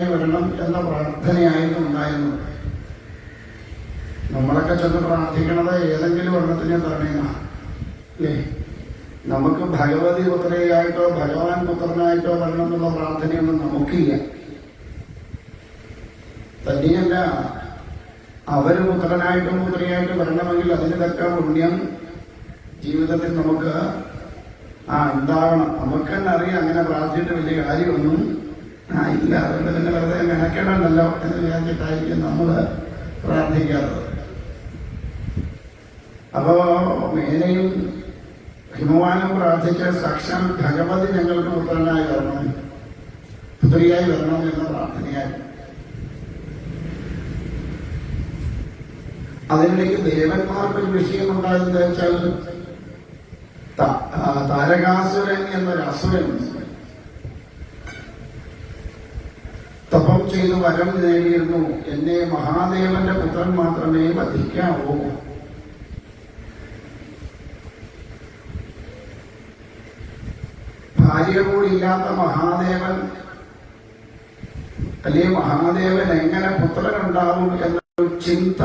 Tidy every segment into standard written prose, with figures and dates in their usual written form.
വരണം എന്ന പ്രാർത്ഥനയായിരുന്നു ഉണ്ടായിരുന്നത്. നമ്മളൊക്കെ ചെന്ന് പ്രാർത്ഥിക്കണത് ഏതെങ്കിലും എണ്ണത്തിനെ തരണേനാ അല്ലേ? നമുക്ക് ഭഗവതി പുത്രയായിട്ടോ ഭഗവാൻ പുത്രനായിട്ടോ വരണം എന്നുള്ള പ്രാർത്ഥനയൊന്നും നമുക്കില്ല. തന്നെയല്ല, അവര് പുത്രനായിട്ടും പുത്രിയായിട്ടും വരണമെങ്കിൽ അതിന് തക്ക പുണ്യം ജീവിതത്തിൽ നമുക്ക് ഉണ്ടാവണം. നമുക്ക് തന്നെ അറിയാം അങ്ങനെ പ്രാർത്ഥിച്ചിട്ട് വലിയ കാര്യമൊന്നും ഇല്ല. അതുകൊണ്ട് തന്നെ വെറുതെ മെനക്കേടണ്ടല്ലോ എന്ന് വിചാരിച്ചിട്ടായിരിക്കും നമ്മള് പ്രാർത്ഥിക്കാത്തത്. അപ്പോ മേനയും ഹിമവാനും പ്രാർത്ഥിച്ച സാക്ഷാൽ ഭഗവതി ഞങ്ങൾക്ക് പുത്രനായി വരണം, പുത്രിയായി വരണം എന്ന പ്രാർത്ഥനയായിരുന്നു. അതിനിടയ്ക്ക് ദേവന്മാർക്കൊരു വിഷയമുണ്ടായെന്ന് വെച്ചാൽ താരകാസുരൻ എന്നൊരു അസുരൻ തപം ചെയ്ത് വരം നേടിയിരുന്നു, എന്നെ മഹാദേവന്റെ പുത്രൻ മാത്രമേ വധിക്കാവൂ. ഭാര്യ കൂടിയില്ലാത്ത മഹാദേവൻ അല്ലെ, മഹാദേവൻ എങ്ങനെ പുത്രനുണ്ടാവും എന്നൊരു ചിന്ത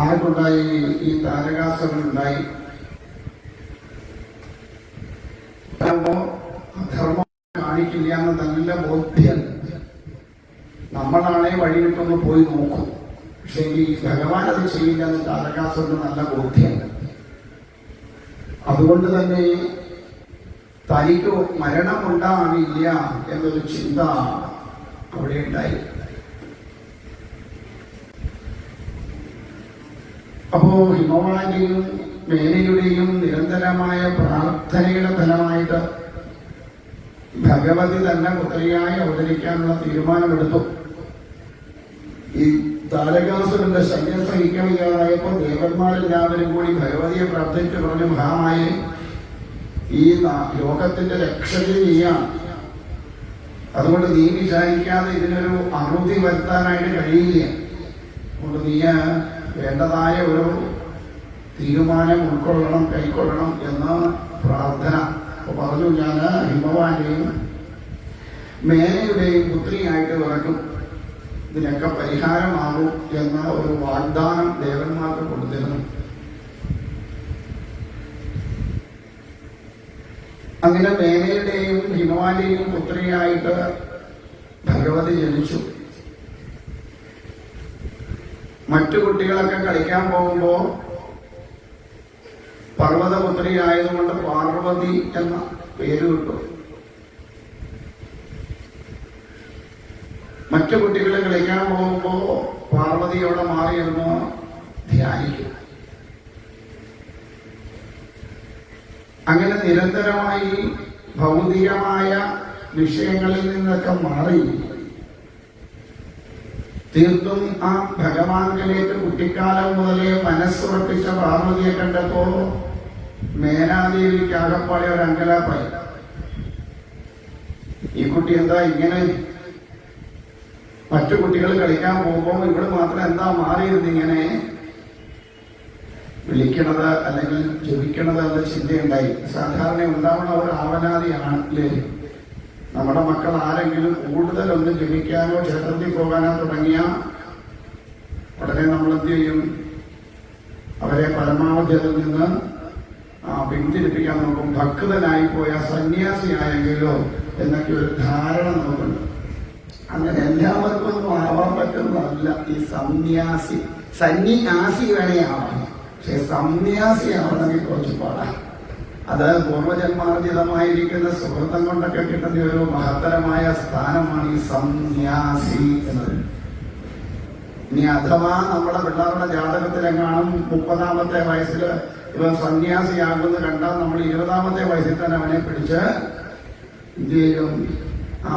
ആർക്കുണ്ടായി? ഈ താരകാസുരനുണ്ടായി. അധർമ്മം കാണിക്കില്ല എന്ന് നല്ല ബോധ്യം. നമ്മളാണെ വഴി വിട്ടൊന്ന് പോയി നോക്കും, പക്ഷെ ഈ ഭഗവാൻ അത് ചെയ്യില്ല എന്ന് താരകാസുരന് നല്ല ബോധ്യം. അതുകൊണ്ട് തന്നെ തനിക്ക് മരണമുണ്ടാവില്ല എന്നൊരു ചിന്ത അവിടെ ഉണ്ടായി. അപ്പോ ഹിമവാന്റെയും മേനയുടെയും നിരന്തരമായ പ്രാർത്ഥനയുടെ ഫലമായിട്ട് ഭഗവതി തന്നെ പുത്രിയായി അവതരിക്കാനുള്ള തീരുമാനമെടുത്തു. ഈ താരകാസുരന്റെ ശല്യം സഹിക്കാൻ വയ്യാതായപ്പോൾ ദേവന്മാരെല്ലാവരും കൂടി ഭഗവതിയെ പ്രാർത്ഥിച്ചു പറഞ്ഞു, മഹാമായെ, ഈ ലോകത്തിന്റെ രക്ഷക നീയാണ്, അതുകൊണ്ട് നീ വിചാരിക്കാതെ ഇതിനൊരു അറുതി വരുത്താനായിട്ട് കഴിയില്ല. അതുകൊണ്ട് നീ വേണ്ടതായ ഒരു തീരുമാനം ഉൾക്കൊള്ളണം, കൈക്കൊള്ളണം എന്ന പ്രാർത്ഥന പറഞ്ഞു. ഞാൻ ഹിമവാന്റെയും മേനയുടെയും പുത്രിയായിട്ട് വിറക്കും, ഇതിനൊക്കെ പരിഹാരമാകും എന്ന ഒരു വാഗ്ദാനം ദേവന്മാർക്ക് കൊടുത്തിരുന്നു. അങ്ങനെ മേനയുടെയും ഹിമവാന്റെയും പുത്രിയായിട്ട് ഭഗവതി ജനിച്ചു. മറ്റു കുട്ടികളൊക്കെ കളിക്കാൻ പോകുമ്പോ പർവ്വതപുത്രി ആയതുകൊണ്ട് പാർവതി എന്ന പേര് കിട്ടും. മറ്റു കുട്ടികൾ കളിക്കാൻ പോകുമ്പോ പാർവതിയോടെ മാറിയെന്ന് ധ്യാനിക്കും. അങ്ങനെ നിരന്തരമായി ഭൗതികമായ വിഷയങ്ങളിൽ നിന്നൊക്കെ മാറി തീർത്തും ആ ഭഗവാനിലേക്ക് കുട്ടിക്കാലം മുതലേ മനസ്സുറപ്പിച്ച പാർവതിയെ കണ്ടപ്പോ മേനാദേവിക്ക് ആകപ്പാടെ ഒരു അങ്കലാപ്പായി. ഈ കുട്ടി എന്താ ഇങ്ങനെ? മറ്റു കുട്ടികൾ കളിക്കാൻ പോകുമ്പോൾ ഇവിടെ മാത്രം എന്താ മാറിയിരുന്നിങ്ങനെ വിളിക്കണത് അല്ലെങ്കിൽ ജപിക്കണത് എന്ന ചിന്തയുണ്ടായി. സാധാരണ ഉണ്ടാവുന്ന ഒരു ആവലാതിയാണ് അല്ലേ? നമ്മുടെ മക്കൾ ആരെങ്കിലും കൂടുതലൊന്ന് ജപിക്കാനോ ക്ഷേത്രത്തിൽ പോകാനോ തുടങ്ങിയ ഉടനെ നമ്മൾ എന്ത് ചെയ്യും? അവരെ പരമാവധി അതിൽ നിന്ന് പിന്തിരിപ്പിക്കാൻ നോക്കും. ഭക്തനായി പോയ സന്യാസിയായെങ്കിലോ എന്നൊക്കെ ഒരു ധാരണ നമുക്കുണ്ട്. അങ്ങനെ എല്ലാവർക്കും ഒന്നും ആവാൻ പറ്റുന്നതല്ല ഈ സന്യാസി. സന്യാസി വേണേ ആവാം, പക്ഷെ സന്യാസി ആവണമെങ്കിൽ കുറച്ച് പാടാം. അത് പൂർവജന്മാർജിതമായിരിക്കുന്ന സുഹൃത്തം കൊണ്ടൊക്കെ കിട്ടുന്ന ഒരു മഹത്തരമായ സ്ഥാനമാണ് ഈ സന്യാസി എന്നത്. ഇനി അഥവാ നമ്മുടെ പിള്ളേരുടെ ജാതകത്തിലെങ്ങാനും 30ാമത്തെ വയസ്സിൽ ഇവൻ സന്യാസിയാകുന്നത് കണ്ടാൽ നമ്മൾ 20ാമത്തെ വയസ്സിൽ തന്നെ അവനെ പിടിച്ച് എന്ത് ചെയ്യും?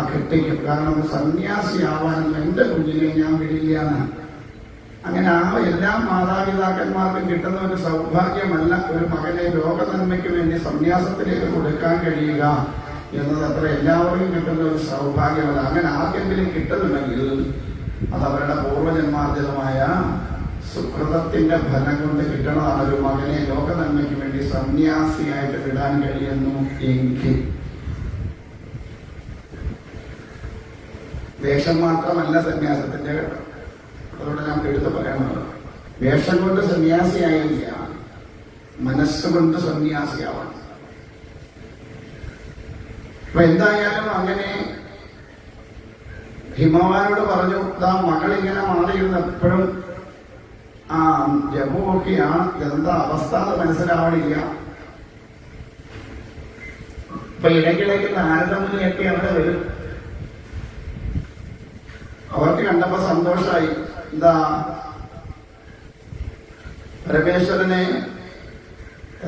കെട്ടിക്കും. കാരണം സന്യാസിയാവാനുള്ള എന്റെ കുഞ്ഞിനെ ഞാൻ വിടില്ലാന്ന്. അങ്ങനെ എല്ലാ മാതാപിതാക്കന്മാർക്കും കിട്ടുന്ന ഒരു സൗഭാഗ്യമല്ല ഒരു മകനെ ലോകനന്മയ്ക്ക് വേണ്ടി സന്യാസത്തിലേക്ക് കൊടുക്കാൻ കഴിയുക എന്നത് അത്ര എല്ലാവർക്കും കിട്ടുന്ന ഒരു സൗഭാഗ്യമല്ല. അങ്ങനെ ആർക്കെങ്കിലും കിട്ടുന്നുണ്ടെങ്കിൽ അത് അവരുടെ പൂർവ്വജന്മാർജിതമായ സുകൃതത്തിന്റെ ഫലം കൊണ്ട് കിട്ടണതാണ് ഒരു മകനെ ലോക നന്മയ്ക്ക് വേണ്ടി സന്യാസിയായിട്ട് വിടാൻ കഴിയുന്നു എങ്കിൽ. വേഷം മാത്രമല്ല സന്യാസത്തിന്റെ ഘട്ടം. അതുകൊണ്ട് ഞാൻ എടുത്ത് പറയാനുള്ളത്, വേഷം കൊണ്ട് സന്യാസിയായില്ല, മനസ്സുകൊണ്ട് സന്യാസിയാവണം. അപ്പൊ എന്തായാലും അങ്ങനെ ഹിമവാനോട് പറഞ്ഞു, ഇതാ മകളിങ്ങനെ മാറിയിരുന്ന് എപ്പോഴും ജപമൊക്കെയാണ്, എന്താ അവസ്ഥ എന്ന് മനസ്സിലാവണില്ല. ഇപ്പൊ ഇടയ്ക്കിടയ്ക്ക് നാരദമുനിയൊക്കെ അവിടെ വരും. അവർക്ക് കണ്ടപ്പോ സന്തോഷമായി. എന്താ പരമേശ്വരനെ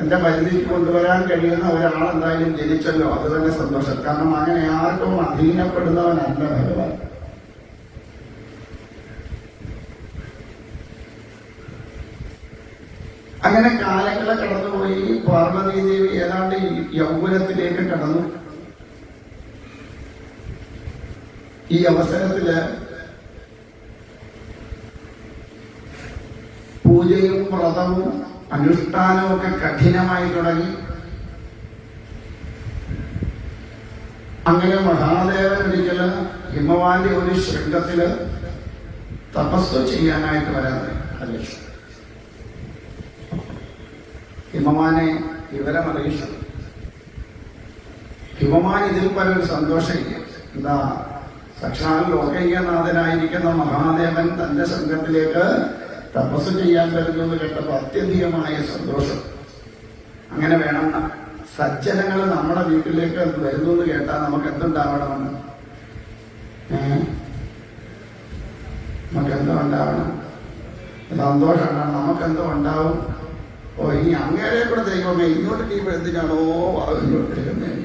എന്റെ പരിധിക്ക് കൊണ്ടുവരാൻ കഴിയുന്ന ഒരാളെന്തായാലും ജനിച്ചല്ലോ, അത് തന്നെ സന്തോഷം. കാരണം അങ്ങനെ ആർക്കും അധീനപ്പെടുന്നവനല്ല ഭഗവാൻ. അങ്ങനെ കാലങ്ങളെ കടന്നുപോയി. പാർവതീദേവി ഏതാണ്ട് യൗവനത്തിലേക്ക് കടന്നു. ഈ അവസരത്തില് പൂജയും വ്രതവും അനുഷ്ഠാനവും ഒക്കെ കഠിനമായി തുടങ്ങി. അങ്ങനെ മഹാദേവൻ ഒരിക്കല് ഹിമവാന്റെ ഒരു ശൃംഗത്തില് തപസ് ചെയ്യാനായിട്ട് വരാതെ അറിയിച്ചു. ഹിമവാനെ വിവരമറിയിച്ചു. ഹിമവാൻ ഇതിൽ പലൊരു സന്തോഷമില്ല. എന്താ, സാക്ഷാൽ ലോകൈകനാഥനായിരിക്കുന്ന മഹാദേവൻ തന്റെ സംഘത്തിലേക്ക് തപസ് ചെയ്യാൻ വരുന്നു എന്ന് കേട്ടപ്പോൾ അത്യധികമായ സന്തോഷം. അങ്ങനെ വേണം, സജ്ജനങ്ങൾ നമ്മുടെ വീട്ടിലേക്ക് വരുന്നു എന്ന് കേട്ടാൽ നമുക്ക് എന്തുണ്ടാവണമെന്ന്, നമുക്കെന്തോ ഉണ്ടാവണം, സന്തോഷമാണ്. നമുക്കെന്തോ ഉണ്ടാവും. ഓ, ഇനി അങ്ങേരെ കൂടെ ദൈവമേ ഇങ്ങോട്ട് നീ എന്തിനാണോ ഇങ്ങോട്ട് എടുക്കുന്നത്.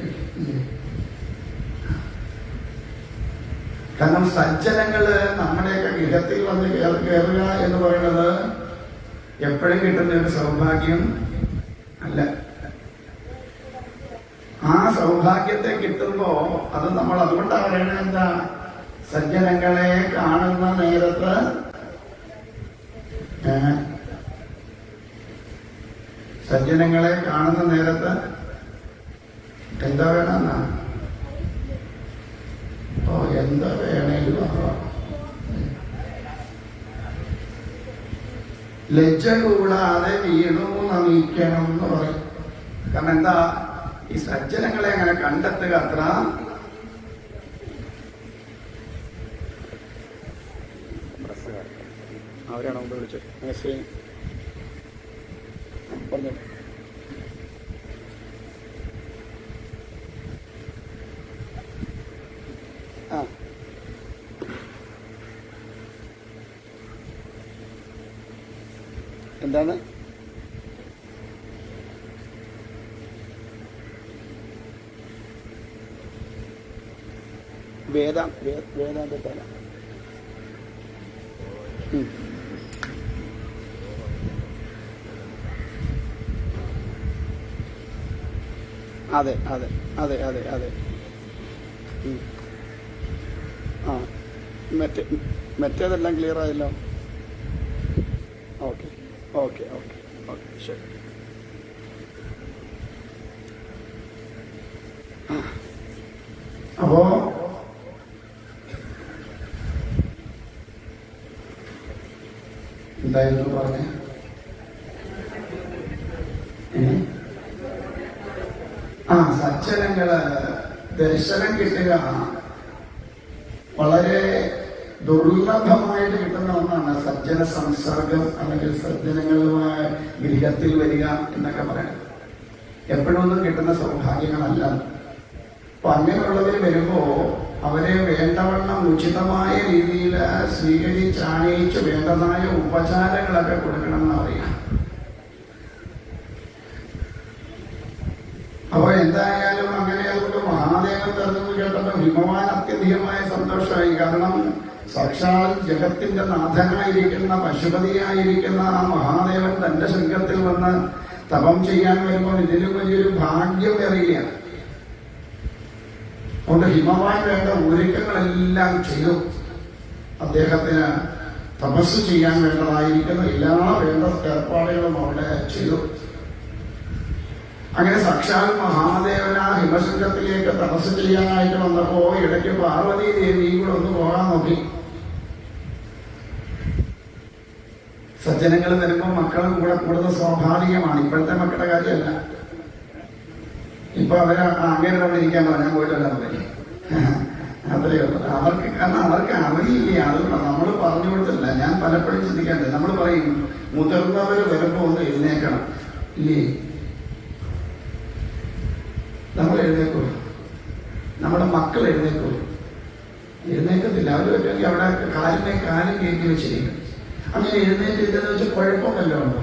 കാരണം സജ്ജനങ്ങള് നമ്മുടെയൊക്കെ ഗൃഹത്തിൽ വന്ന് കയറുക എന്ന് പറയുന്നത് എപ്പോഴും കിട്ടുന്ന ഒരു സൗഭാഗ്യം അല്ല. ആ സൗഭാഗ്യത്തെ കിട്ടുമ്പോ അത് നമ്മൾ അതുകൊണ്ടാണ് പറയുന്നത്, എന്താ, സജ്ജനങ്ങളെ കാണുന്ന നേരത്ത് സജ്ജനങ്ങളെ കാണുന്ന നേരത്ത് എന്താ വേണമെന്നാ, എന്താ വേണേലും ലജ്ജ കൂടാതെ വീണു നമിക്കണം എന്ന് പറയും. കാരണം എന്താ, ഈ സജ്ജനങ്ങളെ അങ്ങനെ കണ്ടെത്തുക അത്ര അവരാണോ വിളിച്ചത് പറഞ്ഞു. എന്താണ് വേദാന്തത്തല അതെ അതെ അതെ അതെ അതെ മറ്റേതെല്ലാം ക്ലിയർ ആയല്ലോ. ഓക്കെ ഓക്കെ ഓക്കെ ഓക്കെ ശരി. അപ്പോ എന്തായിരുന്നു പറഞ്ഞ, സജ്ജനങ്ങള് ദർശനം കിട്ടുക വളരെ ദുർലഭമായിട്ട് കിട്ടുന്ന ഒന്നാണ്. സജ്ജന സംസർഗം അല്ലെങ്കിൽ സജ്ജനങ്ങളുമായ ഗൃഹത്തിൽ വരിക എന്നൊക്കെ പറയുന്നത് എപ്പോഴൊന്നും കിട്ടുന്ന സൗഭാഗ്യങ്ങളല്ല. അപ്പൊ അങ്ങനെയുള്ളവർ വരുമ്പോ അവരെ വേണ്ടവണ്ണം ഉചിതമായ രീതിയിൽ സ്വീകരിച്ചാണയിച്ച് വേണ്ടതായ ഉപചാരങ്ങളൊക്കെ കൊടുക്കണം എന്ന് അറിയാം. അപ്പൊ എന്തായാലും അങ്ങനെ അതുകൊണ്ട് മഹാദേവൻ തരുന്നു കേട്ടപ്പോ ഹിമവാൻ അത്യധികമായ സന്തോഷമായി. കാരണം സാക്ഷാൽ ജഗത്തിന്റെ നാഥനായിരിക്കുന്ന പശുപതിയായിരിക്കുന്ന ആ മഹാദേവൻ തന്റെ ശൃംഗത്തിൽ വന്ന് തപം ചെയ്യാൻ വരുമ്പോൾ ഇതിലും വലിയൊരു ഭാഗ്യം അറിയുകയാണ്. അതുകൊണ്ട് ഹിമവാൻ വേണ്ട ഒരുക്കങ്ങളെല്ലാം ചെയ്തു. അദ്ദേഹത്തിന് തപസ് ചെയ്യാൻ വേണ്ടതായിരിക്കുന്ന എല്ലാ വേണ്ട ഏർപ്പാടുകളും അവിടെ ചെയ്തു. അങ്ങനെ സാക്ഷാൽ മഹാദേവന ഹിമശൃംഗത്തിലേക്ക് തപസ് ചെയ്യാനായിട്ട് വന്നപ്പോ ഇടയ്ക്ക് പാർവതി ദേവിയും കൂടെ ഒന്ന് പോകാൻ നോക്കി. സജ്ജനങ്ങൾ വരുമ്പോൾ മക്കളും കൂടെ കൂടുതൽ സ്വാഭാവികമാണ്. ഇപ്പോഴത്തെ മക്കളുടെ കാര്യമല്ല. ഇപ്പൊ അവര് അങ്ങനെ ഇരിക്കാൻ പറഞ്ഞാൽ പോയിട്ടല്ല പറയും. അത്രയേ ഉള്ളൂ. കാരണം അവർക്ക് അറിയില്ല. അതുകൊണ്ട് നമ്മൾ പറഞ്ഞു കൊടുത്തില്ല. ഞാൻ പലപ്പോഴും ചിന്തിക്കാറുണ്ട്. നമ്മൾ പറയും മുതിർന്നവർ വരുമ്പോ ഒന്ന് എഴുന്നേക്കണം ഇല്ലേ? നമ്മൾ എഴുന്നേക്കുള്ളൂ. നമ്മുടെ മക്കൾ എഴുന്നേക്കുള്ളൂ. എഴുന്നേക്കത്തില്ല. അവർ പറ്റുമെങ്കിൽ അവിടെ കാലും കയറ്റി വെച്ചിരിക്കും. അങ്ങനെ എഴുന്നേറ്റില്ലെന്ന് വെച്ചാൽ കുഴപ്പമല്ലോ ഉണ്ടോ?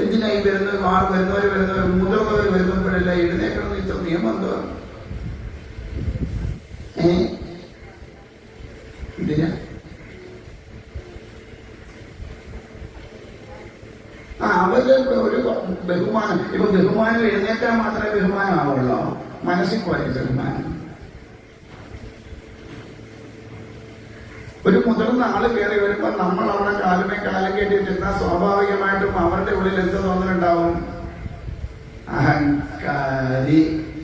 എന്തിനായി വരുന്നവർ മുതിർന്നവർ വരുമ്പോഴല്ല എഴുന്നേക്കണം? ഇത്ര നിയമം എന്തോ ഇതിന് അവര് ഒരു ബഹുമാനം. ഇപ്പൊ ബഹുമാനം എഴുന്നേറ്റാൽ മാത്രമേ ബഹുമാനമാവുള്ളൂ. മനസ്സിൽ പോലെ ബഹുമാനം. ഒരു മുതിർന്ന ആള് കയറി വരുമ്പോൾ നമ്മൾ അവിടെ കാലം കയറ്റിയിരുന്നാൽ സ്വാഭാവികമായിട്ടും അവരുടെ ഉള്ളിൽ എന്ത് തോന്നലുണ്ടാവും? അഹങ്കാരി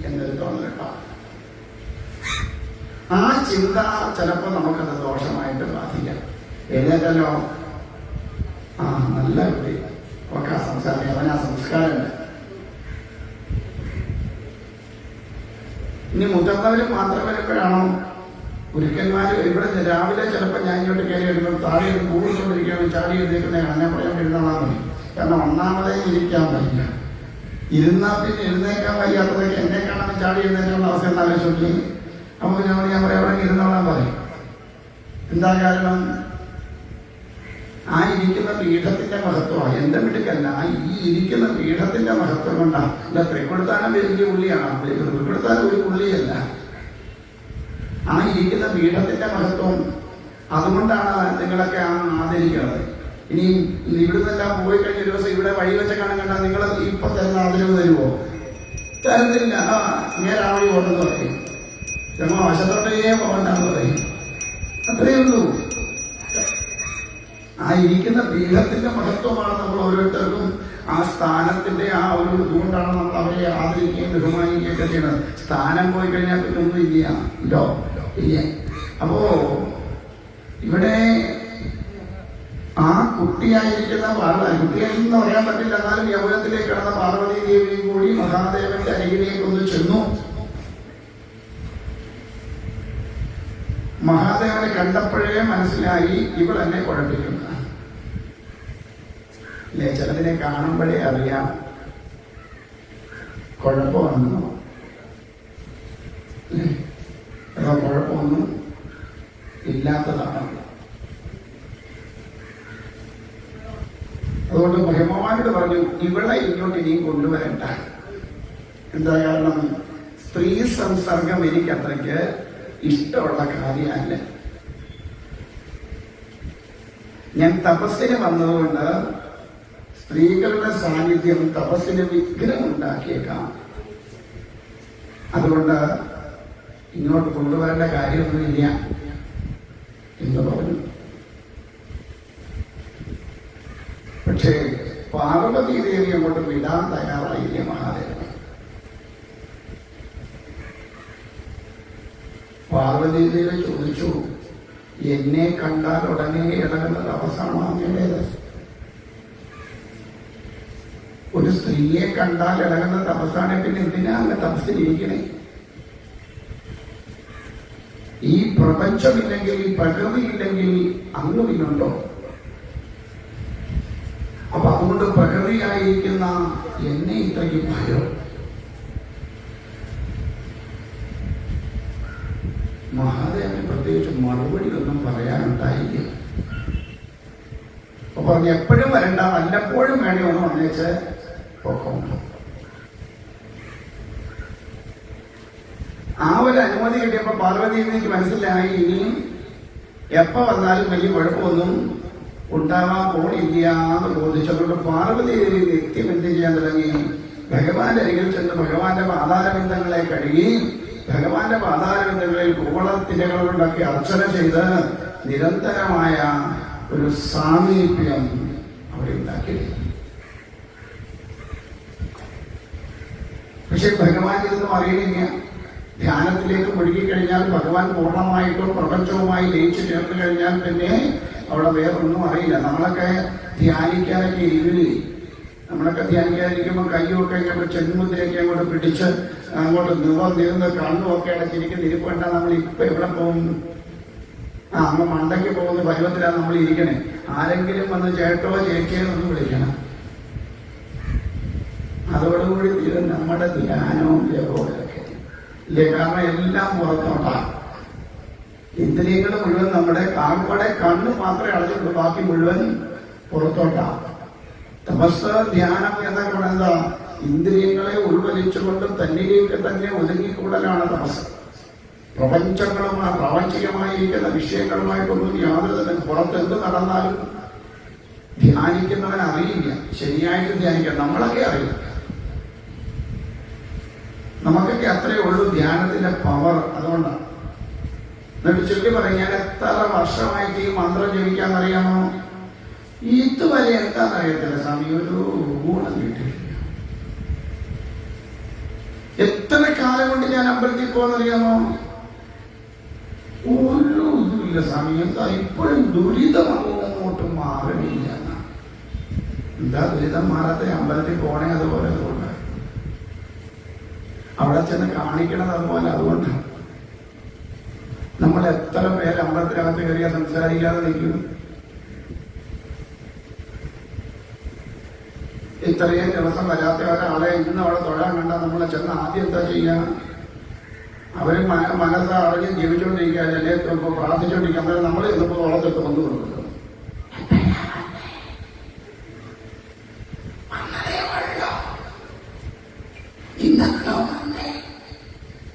എന്നൊരു തോന്നലുണ്ടാവും. ആ ചിന്ത ചിലപ്പോൾ നമുക്കത് ദോഷമായിട്ട് ബാധിക്കാം. എഴുന്നേറ്റല്ലോ, നല്ല കുട്ടി, ഒക്കെ സംസാരിക്കും, അവനാ സംസ്കാരമുണ്ട്. ഇനി മുതിർന്നവരും മാത്രം വരുമ്പോഴാണോ? ഗുരുക്കന്മാര് ഇവിടെ രാവിലെ ചിലപ്പോൾ ഞാൻ ഇങ്ങോട്ട് കയറി വരുമ്പോൾ താഴെ കൂടിക്കൊണ്ടിരിക്കുകയാണ്, ചാടി എഴുന്നേക്കുന്നതാണ്. ഞാൻ പറയാൻ എഴുന്നള്ളാൻ മതി. കാരണം ഒന്നാമതേ ഇരിക്കാൻ വയ്യ. ഇരുന്നാൽ പിന്നെ എഴുന്നേക്കാൻ വയ്യാത്തതൊക്കെ എന്നെ കാണാൻ ചാടി എഴുന്നേറ്റുള്ള അവസ്ഥ എന്നാലും ചൊല്ലി. അപ്പോൾ ഞാൻ പറയാം അവിടെ ഇരുന്നോളാൻ പറയും. എന്താ കാരണം? ആ ഇരിക്കുന്ന പീഠത്തിന്റെ മഹത്വമാണ്. എന്റെ മിടുക്കല്ല, ഈ ഇരിക്കുന്ന പീഠത്തിന്റെ മഹത്വം കൊണ്ടാണ്. അല്ല തൃക്കൊടുത്താനും വലിയ പുള്ളിയാണ്. തൃക്കൊടുത്താനും ഒരു പുള്ളിയല്ല. ആ ഇരിക്കുന്ന പീഠത്തിന്റെ മഹത്വം അതുകൊണ്ടാണ് നിങ്ങളൊക്കെ ആദരിക്കുന്നത്. ഇനി ഇവിടുന്നെല്ലാം പോയി കഴിഞ്ഞ ഒരു ദിവസം ഇവിടെ വഴി വെച്ച കണ്ടാൽ നിങ്ങൾ ഇപ്പൊ തരുന്ന ആദരവ് തരുമോ? തരുന്നില്ല. ഇങ്ങനെ ആവണി പോകണമെന്ന് പറയും. നമ്മൾ വശത്തോട്ടേ പോകണ്ടെന്ന് പറയും. അത്രയേ ഉള്ളൂ. ആ ഇരിക്കുന്ന പീഠത്തിന്റെ മഹത്വമാണ് നമ്മൾ ഓരോരുത്തർക്കും ആ സ്ഥാനത്തിന്റെ ആ ഒരു ഇതുകൊണ്ടാണ് നമ്മൾ അവരെ ആദരിക്കുകയും ബഹുമാനിക്കുകയും ഒക്കെ ചെയ്യണത്. സ്ഥാനം പോയി കഴിഞ്ഞാൽ പിന്നെ ഒന്നും ഇല്ല. അപ്പോ ഇവിടെ ആ കുട്ടിയായിരിക്കുന്ന കുട്ടിയെന്ന് പറയാൻ പറ്റില്ല, എന്നാലും യൗവനത്തിലേക്ക് കിടന്ന പാർവതി ദേവിയും കൂടി മഹാദേവന്റെ അരികിലേക്ക് ഒന്ന് ചെന്നു. മഹാദേവനെ കണ്ടപ്പോഴേ മനസ്സിലായി ഇവൾ എന്നെ കുഴപ്പിക്കുന്നു. അല്ലേ? ചിലതിനെ കാണുമ്പോഴേ അറിയാം കുഴപ്പമൊന്നും അതോ കുഴപ്പമൊന്നും ഇല്ലാത്തതാണ്. അതുകൊണ്ട് ഭഗവാനോട് പറഞ്ഞു, ഇവളെ ഇങ്ങോട്ട് ഇനിയും കൊണ്ടുവരണ്ട. എന്താ കാരണം? സ്ത്രീ സംസർഗം എനിക്ക് അത്രയ്ക്ക് ഇഷ്ടമുള്ള കാര്യമല്ല. ഞാൻ തപസ്സിന് വന്നതുകൊണ്ട് സ്ത്രീകളുടെ സാന്നിധ്യം തപസ്സിന് വിഘ്നം ഉണ്ടാക്കിയേക്കാം. അതുകൊണ്ട് ഇങ്ങോട്ട് കൊണ്ടുവരേണ്ട കാര്യമൊന്നുമില്ല എന്ന് പറഞ്ഞു. പക്ഷേ പാർവതി ദേവി അങ്ങോട്ട് വിടാൻ തയ്യാറായില്ല മഹാദേവൻ. പാർവതി ദേവി ചോദിച്ചു, എന്നെ കണ്ടാൽ ഉടനെ ഇടകുന്ന തപസ്സാണോ അങ്ങേടേത്? ഒരു സ്ത്രീയെ കണ്ടാൽ ഇടകുന്ന തപസ്സാണ്. പിന്നെ എന്തിനാ അങ്ങ് തപസ്സിലിരിക്കണേ? ഈ പ്രപഞ്ചമില്ലെങ്കിൽ, ഈ പ്രകൃതി ഇല്ലെങ്കിൽ അങ്ങ് പിന്നുണ്ടോ? അപ്പൊ അതുകൊണ്ട് പ്രകൃതിയായിരിക്കുന്ന എന്നെ ഇത്രയ്ക്ക് ഭയം. മഹാദേവന് പ്രത്യേകിച്ച് മറുപടി ഒന്നും പറയാനുണ്ടായില്ല. അപ്പൊ പറഞ്ഞു, എപ്പോഴും വരണ്ട, വല്ലപ്പോഴും വേണ്ടി ഒന്ന് വന്നേച്ച് പൊക്കമുണ്ട്. ആ ഒരു അനുമതി കിട്ടിയപ്പോ പാർവതിക്ക് മനസ്സിലായി ഇനിയും എപ്പോ വന്നാലും വലിയ കുഴപ്പമൊന്നും ഉണ്ടാവാൻ പോണില്ലാന്ന് ബോധിച്ചതുകൊണ്ട് പാർവതി ദേവി നിത്യം എന്ത് ചെയ്യാൻ തുടങ്ങി? ഭഗവാന്റെ അരികിൽ ചെന്ന് ഭഗവാന്റെ പാതാരബന്ധങ്ങളെ കഴുകി ഭഗവാന്റെ പാതാരബന്ധങ്ങളിൽ കൂവളത്തിരകൾ കൊണ്ടൊക്കെ അർച്ചന ചെയ്ത് നിരന്തരമായ ഒരു സാമീപ്യം അവിടെ ഉണ്ടാക്കിയിട്ടില്ല. പക്ഷെ ഭഗവാൻ ഇതൊന്നും അറിയില്ല. ധ്യാനത്തിലേക്ക് മുഴുകിക്കഴിഞ്ഞാൽ ഭഗവാൻ പൂർണ്ണമായിട്ടും പ്രപഞ്ചവുമായി ലയിച്ചു ചേർന്ന് കഴിഞ്ഞാൽ പിന്നെ അവിടെ വേറൊന്നും അറിയില്ല. നമ്മളൊക്കെ ധ്യാനിക്കാനൊക്കെ ഇരിക്കില്ലേ, നമ്മളൊക്കെ ധ്യാനിക്കാതിരിക്കുമ്പോൾ കയ്യൊക്കെ ഇങ്ങോട്ട് ചെന്മുദ്രയൊക്കെ അങ്ങോട്ട് പിടിച്ച് അങ്ങോട്ട് നിവർന്നിരുന്ന് കണ്ണുമൊക്കെ അടച്ചിരിക്കുന്ന ഇരിപ്പുണ്ട. നമ്മൾ ഇപ്പൊ എവിടെ പോകുന്നു? അങ്ങ് മണ്ടയ്ക്ക് പോകുന്ന പരുവത്തിലാണ് നമ്മൾ ഇരിക്കണേ. ആരെങ്കിലും വന്ന് ചേട്ടോ ചേച്ചിയോ ഒന്ന് വിളിക്കണം. അതോടുകൂടി ഇത് നമ്മുടെ ധ്യാനവും ജപമൊക്കെ ഇല്ലേ? കാരണം എല്ലാം പുറത്തോട്ടാണ്. ഇന്ദ്രിയങ്ങൾ മുഴുവൻ നമ്മുടെ കാൽപ്പടെ കണ്ണ് മാത്രമേ അടച്ചിട്ടുള്ളൂ, ബാക്കി മുഴുവൻ പുറത്തോട്ടാണ്. തപസ് ധ്യാനം എന്നൊക്കെ എന്താ? ഇന്ദ്രിയങ്ങളെ ഉൾവലിച്ചുകൊണ്ട് തന്നിലേക്ക് തന്നെ ഒതുങ്ങിക്കൂടലാണ് തപസ്. പ്രപഞ്ചങ്ങളുമായി പ്രാപഞ്ചികമായിരിക്കുന്ന വിഷയങ്ങളുമായിട്ടൊന്നും യാതൊരു പുറത്ത് എന്ത് നടന്നാലും ധ്യാനിക്കുന്നവൻ അറിയില്ല. ശരിയായിട്ട് ധ്യാനിക്കാം നമ്മളൊക്കെ അറിയില്ല. നമുക്കൊക്കെ അത്രയേ ഉള്ളൂ ധ്യാനത്തിന്റെ പവർ. അതുകൊണ്ടാണ് എന്നിട്ട് ചൊല്ലി പറയും, ഞാൻ എത്ര വർഷമായിട്ട് ഈ മന്ത്രം ജപിക്കാൻ അറിയാമോ? ഇതുവരെ എന്താണെന്നറിയത്തില്ല സ്വാമി, ഒരു ഗുണം കിട്ടിയില്ല. എത്ര കാലം കൊണ്ട് ഞാൻ അമ്പലത്തിൽ പോകുന്നറിയാമോ? ഒരു ഇതുമില്ല സ്വാമി. എന്താ ഇപ്പോഴും ദുരിതം അങ്ങോട്ട് മാറണില്ല. എന്താ ദുരിതം മാറാത്ത? അമ്പലത്തിൽ പോണേ അതുപോലെ. അതുകൊണ്ട് അവിടെ ചെന്ന് കാണിക്കണത് അതുപോലെ. അതുകൊണ്ട് നമ്മൾ എത്ര പേര് അമ്പലത്തിനകത്ത് കയറിയ സംസാരിക്കാതെ നിൽക്കും? ഇത്രയും ദിവസം വരാത്ത ഒരാളെ ഇന്ന് അവിടെ തൊഴാൻ കണ്ടാൽ നമ്മളെ ചെന്ന് ആദ്യം എന്താ ചെയ്യുക? അവര് മനസ്സ് അറിഞ്ഞ് ജീവിച്ചുകൊണ്ടിരിക്കുക, അല്ലെ പ്രാർത്ഥിച്ചുകൊണ്ടിരിക്കുക. അന്നേരം നമ്മൾ ഇന്നിപ്പോൾ ഓളത്തൊക്കെ വന്നു കൊടുക്കും.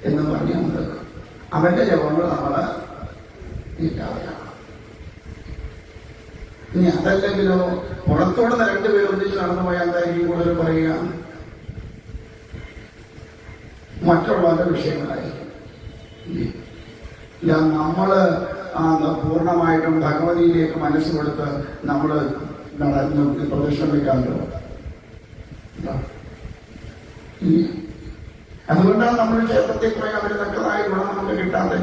എന്ന് പറഞ്ഞ് നമ്മൾ അവന്റെ ജപങ്ങൾ നമ്മള് ഇല്ലാതെയാണ്. ഇനി അതല്ലെങ്കിലോ പുറത്തോടെ രണ്ടുപേർ ഒന്നിച്ച് നടന്നു പോയാൽ എന്തായിരിക്കും കൂടുതൽ പറയുക? മറ്റുള്ളവരുടെ വിഷയങ്ങളായിരിക്കും. ഇല്ല, നമ്മള് പൂർണ്ണമായിട്ടും ഭഗവതിയിലേക്ക് മനസ്സ് കൊടുത്ത് നമ്മള് നടന്ന് പ്രദക്ഷിണം വയ്ക്കാറുണ്ടോ? അതുകൊണ്ടാണ് നമ്മൾ ക്ഷേത്രത്തിൽ പോയി അവര് തക്കതായ ഗുണം നമുക്ക് കിട്ടാതെ.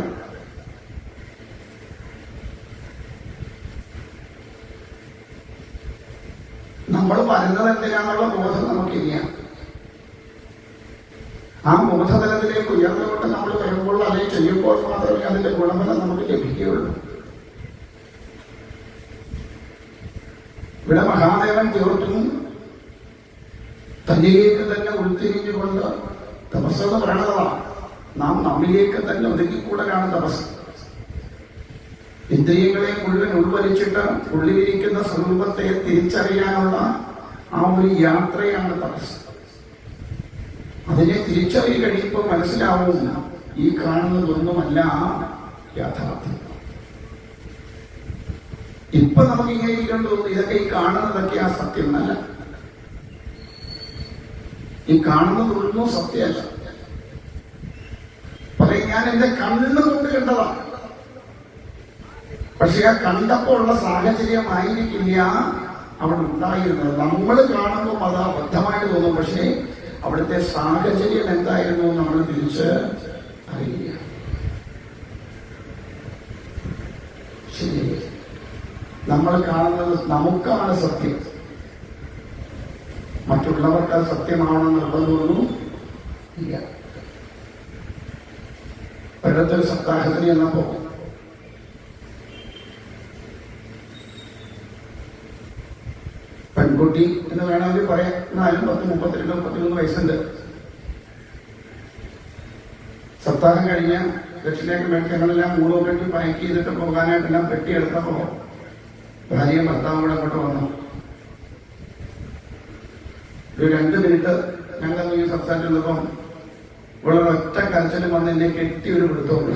നമ്മൾ വരുന്നത് എന്തിനാന്നുള്ള ബോധം നമുക്കില്ല. ആ ബോധതലത്തിലേക്ക് ഉയർന്നുകൊണ്ട് നമ്മൾ വരുമ്പോൾ അല്ലെങ്കിൽ ചെയ്യുമ്പോൾ മാത്രമേ അതിന്റെ ഗുണഫലം നമുക്ക് ലഭിക്കുകയുള്ളൂ. ഇവിടെ മഹാദേവൻ തീർത്തും തന്നിലേക്ക് തന്നെ ഉൾത്തിരിഞ്ഞുകൊണ്ട് തപസ്സെന്ന് പറയണതാണ്. നാം നമ്മിലേക്ക് തന്നെ ഒതുക്കിക്കൂടലാണ് തപസ്. ഇന്ദ്രിയങ്ങളെ മുഴുവൻ ഉൾവലിച്ചിട്ട് ഉള്ളിലിരിക്കുന്ന സ്വരൂപത്തെ തിരിച്ചറിയാനുള്ള ആ ഒരു യാത്രയാണ് തപസ്. അതിനെ തിരിച്ചറിയി കഴിയുമ്പോൾ മനസ്സിലാവും ഈ കാണുന്നതൊന്നുമല്ല യാഥാർത്ഥ്യം. ഇപ്പൊ നമുക്ക് ഇങ്ങനെ ഇരിക്കേണ്ടി തോന്നുന്നു, ഇതൊക്കെ ഈ കാണുന്നതൊക്കെ ആ സത്യം അല്ല. ഈ കാണുന്നതൊന്നും സത്യമല്ല. പറയും, ഞാൻ എന്റെ കണ്ണുകൊണ്ട് കണ്ടതാണ്. പക്ഷെ ആ കണ്ടപ്പോൾ ഉള്ള സാഹചര്യമായിരിക്കില്ല അവിടെ ഉണ്ടായിരുന്നത്. നമ്മൾ കാണുമ്പോൾ അത് അബദ്ധമായിട്ട് തോന്നും. പക്ഷേ അവിടുത്തെ സാഹചര്യം എന്തായിരുന്നു നമ്മൾ തിരിച്ച് അറിയില്ല. ശരി, നമ്മൾ കാണുന്നത് നമുക്കാണ് സത്യം. മറ്റുള്ളവർക്ക് അത് സത്യമാണെന്ന് നിർബന്ധമൊന്നും ഇല്ല. പഴത്തൊരു സപ്താഹത്തിന് എന്നപ്പോ പെൺകുട്ടി എന്ന് വേണമെങ്കിൽ പറയാം, 32, 33 വയസ്സുണ്ട്. സപ്താഹം കഴിഞ്ഞ ദക്ഷിണേക്ക് മേഖലകളെല്ലാം മൂളവും കെട്ടി പാക്ക് ചെയ്തിട്ട് പോകാനായിട്ടെല്ലാം പെട്ടിയെടുത്തപ്പോ ഭാര്യയും ഭർത്താവും കൂടെ അങ്ങോട്ട് വന്നു. ഒരു 2 മിനിറ്റ് ഞങ്ങൾ ഈ സംസാരിച്ചപ്പം വളരെ ഒറ്റ കരച്ചിലും വന്ന് എന്നെ കെട്ടിയൊരു പിടുത്തമുള്ള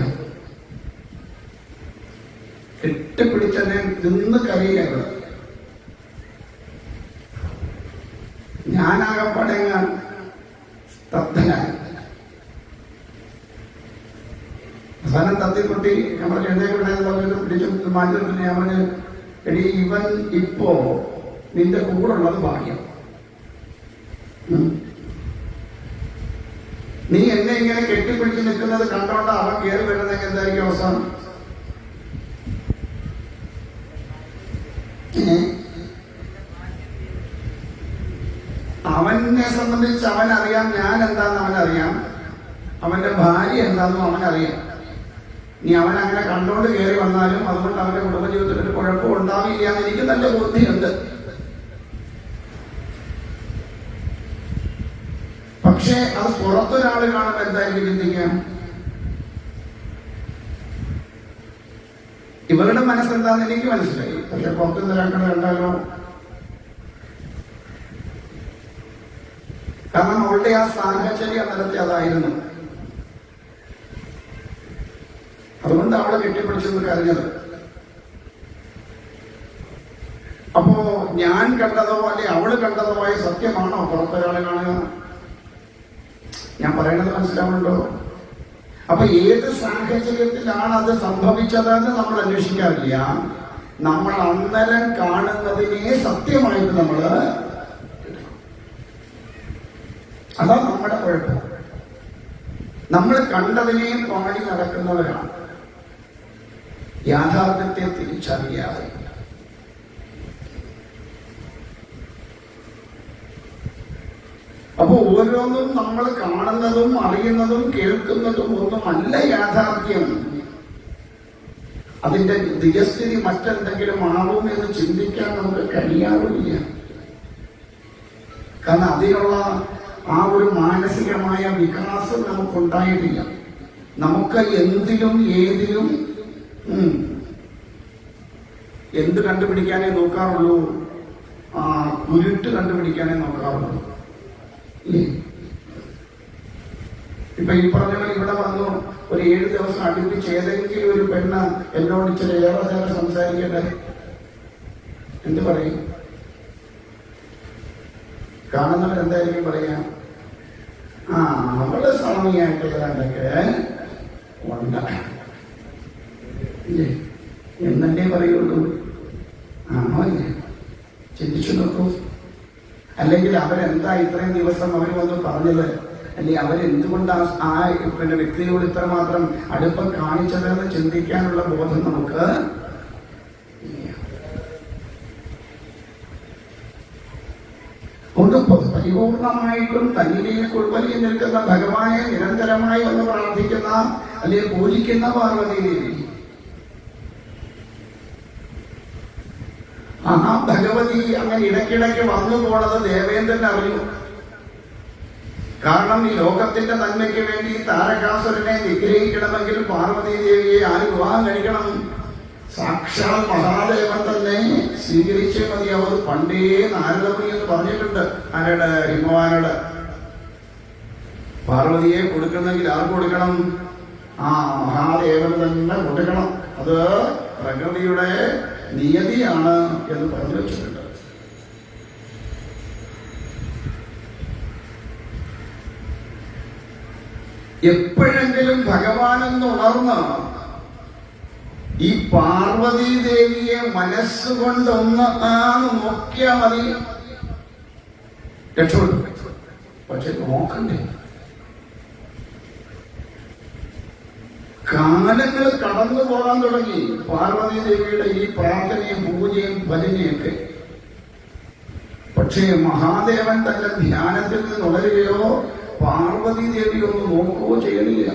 കെട്ടിപ്പിടിച്ചെന്നെ നിന്ന് കരയുകയാണ്. ഞാനാകപ്പാടെങ്ങ സ്തബ്ധനായി. അവസാനം തത്തിക്കുട്ടി നമ്മൾ എഴുന്നേക്കുണ്ടായെന്ന് പറഞ്ഞിട്ട് പിടിച്ചു മാറ്റി. ഞാൻ പറഞ്ഞ് എടി ഇവൻ ഇപ്പോ നിന്റെ കൂടെ ഉള്ളത് ഭാഗ്യം. നീ എന്നെ ഇങ്ങനെ കെട്ടിപ്പിടിച്ച് നിൽക്കുന്നത് കണ്ടോണ്ട് അവൻ കയറി വരുന്നെങ്കിൽ എന്തായിരിക്കും അവസാനം? അവനെ സംബന്ധിച്ച് അവനറിയാം ഞാൻ എന്താന്ന് അവനറിയാം, അവന്റെ ഭാര്യ എന്താണെന്നും അവനറിയാം. നീ അവൻ അങ്ങനെ കണ്ടോണ്ട് കയറി വന്നാലും അതുകൊണ്ട് അവന്റെ കുടുംബജീവിതത്തിൽ ഒരു കുഴപ്പം ഉണ്ടാവില്ല എന്ന് എനിക്ക് നല്ല ബുദ്ധിയുണ്ട്. പക്ഷേ അത് പുറത്തൊരാൾ കാണുമ്പോൾ എന്തായിരിക്കും ചിന്തിക്കുക? ഇവരുടെ മനസ്സെന്താന്ന് എനിക്ക് മനസ്സിലായി. പക്ഷെ പുറത്തുനിന്നൊരാക്കളെ കണ്ടാലോ? കാരണം അവളുടെ ആ സാഹചര്യം അന്നേരത്തെ അതായിരുന്നു. അതുകൊണ്ട് അവളെ കെട്ടിപ്പിടിച്ചെന്ന് കരഞ്ഞത്. അപ്പോ ഞാൻ കണ്ടതോ അല്ലെ അവള് കണ്ടതോ ആയ സത്യമാണോ പുറത്തൊരാളെ കാണുക? ഞാൻ പറയുന്നത് മനസ്സിലാവുന്നുണ്ടോ? അപ്പൊ ഏത് സാഹചര്യത്തിലാണ് അത് സംഭവിച്ചതെന്ന് നമ്മൾ അന്വേഷിക്കാറില്ല. നമ്മൾ അന്നേരം കാണുന്നതിനെ സത്യമായിട്ട് നമ്മള്, അതാ നമ്മുടെ കുഴപ്പം. നമ്മൾ കണ്ടതിനെ പാടി നടക്കുന്നവരാണ്, യാഥാർത്ഥ്യത്തെ തിരിച്ചറിയാതെ. അപ്പൊ ഓരോന്നും നമ്മൾ കാണുന്നതും അറിയുന്നതും കേൾക്കുന്നതും ഒന്നുമല്ല യാഥാർത്ഥ്യം. അതിന്റെ നിജസ്ഥിതി മറ്റെന്തെങ്കിലും ആവും എന്ന് ചിന്തിക്കാൻ നമുക്ക് കഴിയാറില്ല. കാരണം അതിനുള്ള ആ ഒരു മാനസികമായ വികാസം നമുക്കുണ്ടായിട്ടില്ല. നമുക്ക് എന്തിലും ഏതിലും എന്ത് കണ്ടുപിടിക്കാനേ നോക്കാറുള്ളൂ? കുരുട്ട് കണ്ടുപിടിക്കാനേ നോക്കാറുള്ളൂ. ഇപ്പൊ ഈ പറഞ്ഞ പോലെ ഇവിടെ വന്നു ഒരു 7 ദിവസം അടുപ്പിച്ച് ഏതെങ്കിലും ഒരു പെണ്ണ് എന്നോട് ഇച്ചിരി ഏറെ നേരം സംസാരിക്കട്ടെ, എന്ത് പറയും? കാണുന്നവരെന്തായിരിക്കും പറയാ? അവള് സ്വാമിയായിട്ടുള്ളതൊക്കെ ഉണ്ട് എന്നല്ലേ പറയുള്ളൂ. ആണോ ഇല്ലേ? ചിന്തിച്ചു നോക്കൂ. അല്ലെങ്കിൽ അവരെന്താ ഇത്രയും ദിവസം അവർ വന്ന് പറഞ്ഞത്, അല്ലെങ്കിൽ അവരെന്തുകൊണ്ടാണ് ആ പിന്നെ വ്യക്തിയോട് ഇത്രമാത്രം അടുപ്പം കാണിച്ചതെന്ന് ചിന്തിക്കാനുള്ള ബോധം നമുക്ക് കൊണ്ട് പരിപൂർണമായിട്ടും തന്നിലേക്ക് ഉൾവലിയ നിൽക്കുന്ന ഭഗവാനെ നിരന്തരമായി ഒന്ന് പ്രാർത്ഥിക്കുന്ന അല്ലെങ്കിൽ പൂജിക്കുന്ന പാർവതി ദേവി, ആ ഭഗവതി അങ്ങനെ ഇടയ്ക്കിടയ്ക്ക് വന്നു പോണത് ദേവേന്ദ്രൻ അറിഞ്ഞു. കാരണം ഈ ലോകത്തിന്റെ നന്മയ്ക്ക് വേണ്ടി താരകാസുരനെ നിഗ്രഹിക്കണമെങ്കിൽ പാർവതി ദേവിയെ ആര് വിവാഹം കഴിക്കണം? സാക്ഷാൽ മഹാദേവൻ തന്നെ സ്വീകരിച്ചേ മതിയാവും. പണ്ടേ നാരദമുനി എന്ന് പറഞ്ഞിട്ടുണ്ട്. ആരുടെ? ഹിമവാനോട്. പാർവതിയെ കൊടുക്കുന്നെങ്കിൽ ആർക്ക് കൊടുക്കണം? മഹാദേവന് തന്നെ കൊടുക്കണം. അത് പ്രകൃതിയുടെ നിയതിയാണ് എന്ന് പറഞ്ഞു വെച്ചിട്ടുണ്ട്. എപ്പോഴെങ്കിലും ഭഗവാനെന്ന് ഉണർന്ന് ഈ പാർവതി ദേവിയെ മനസ്സുകൊണ്ടൊന്ന് നോക്കിയാൽ മതി, രക്ഷപ്പെട്ടു. പക്ഷെ നോക്കണ്ടേ? കാലങ്ങൾ കടന്നു പോകാൻ തുടങ്ങി പാർവതി ദേവിയുടെ ഈ പ്രാർത്ഥനയും പൂജയും ഭജനയൊക്കെ. പക്ഷേ മഹാദേവൻ തന്റെ ധ്യാനത്തിൽ നിന്ന് ഉണരുകയോ പാർവതി ദേവി ഒന്ന് നോക്കുകയോ ചെയ്യണില്ല.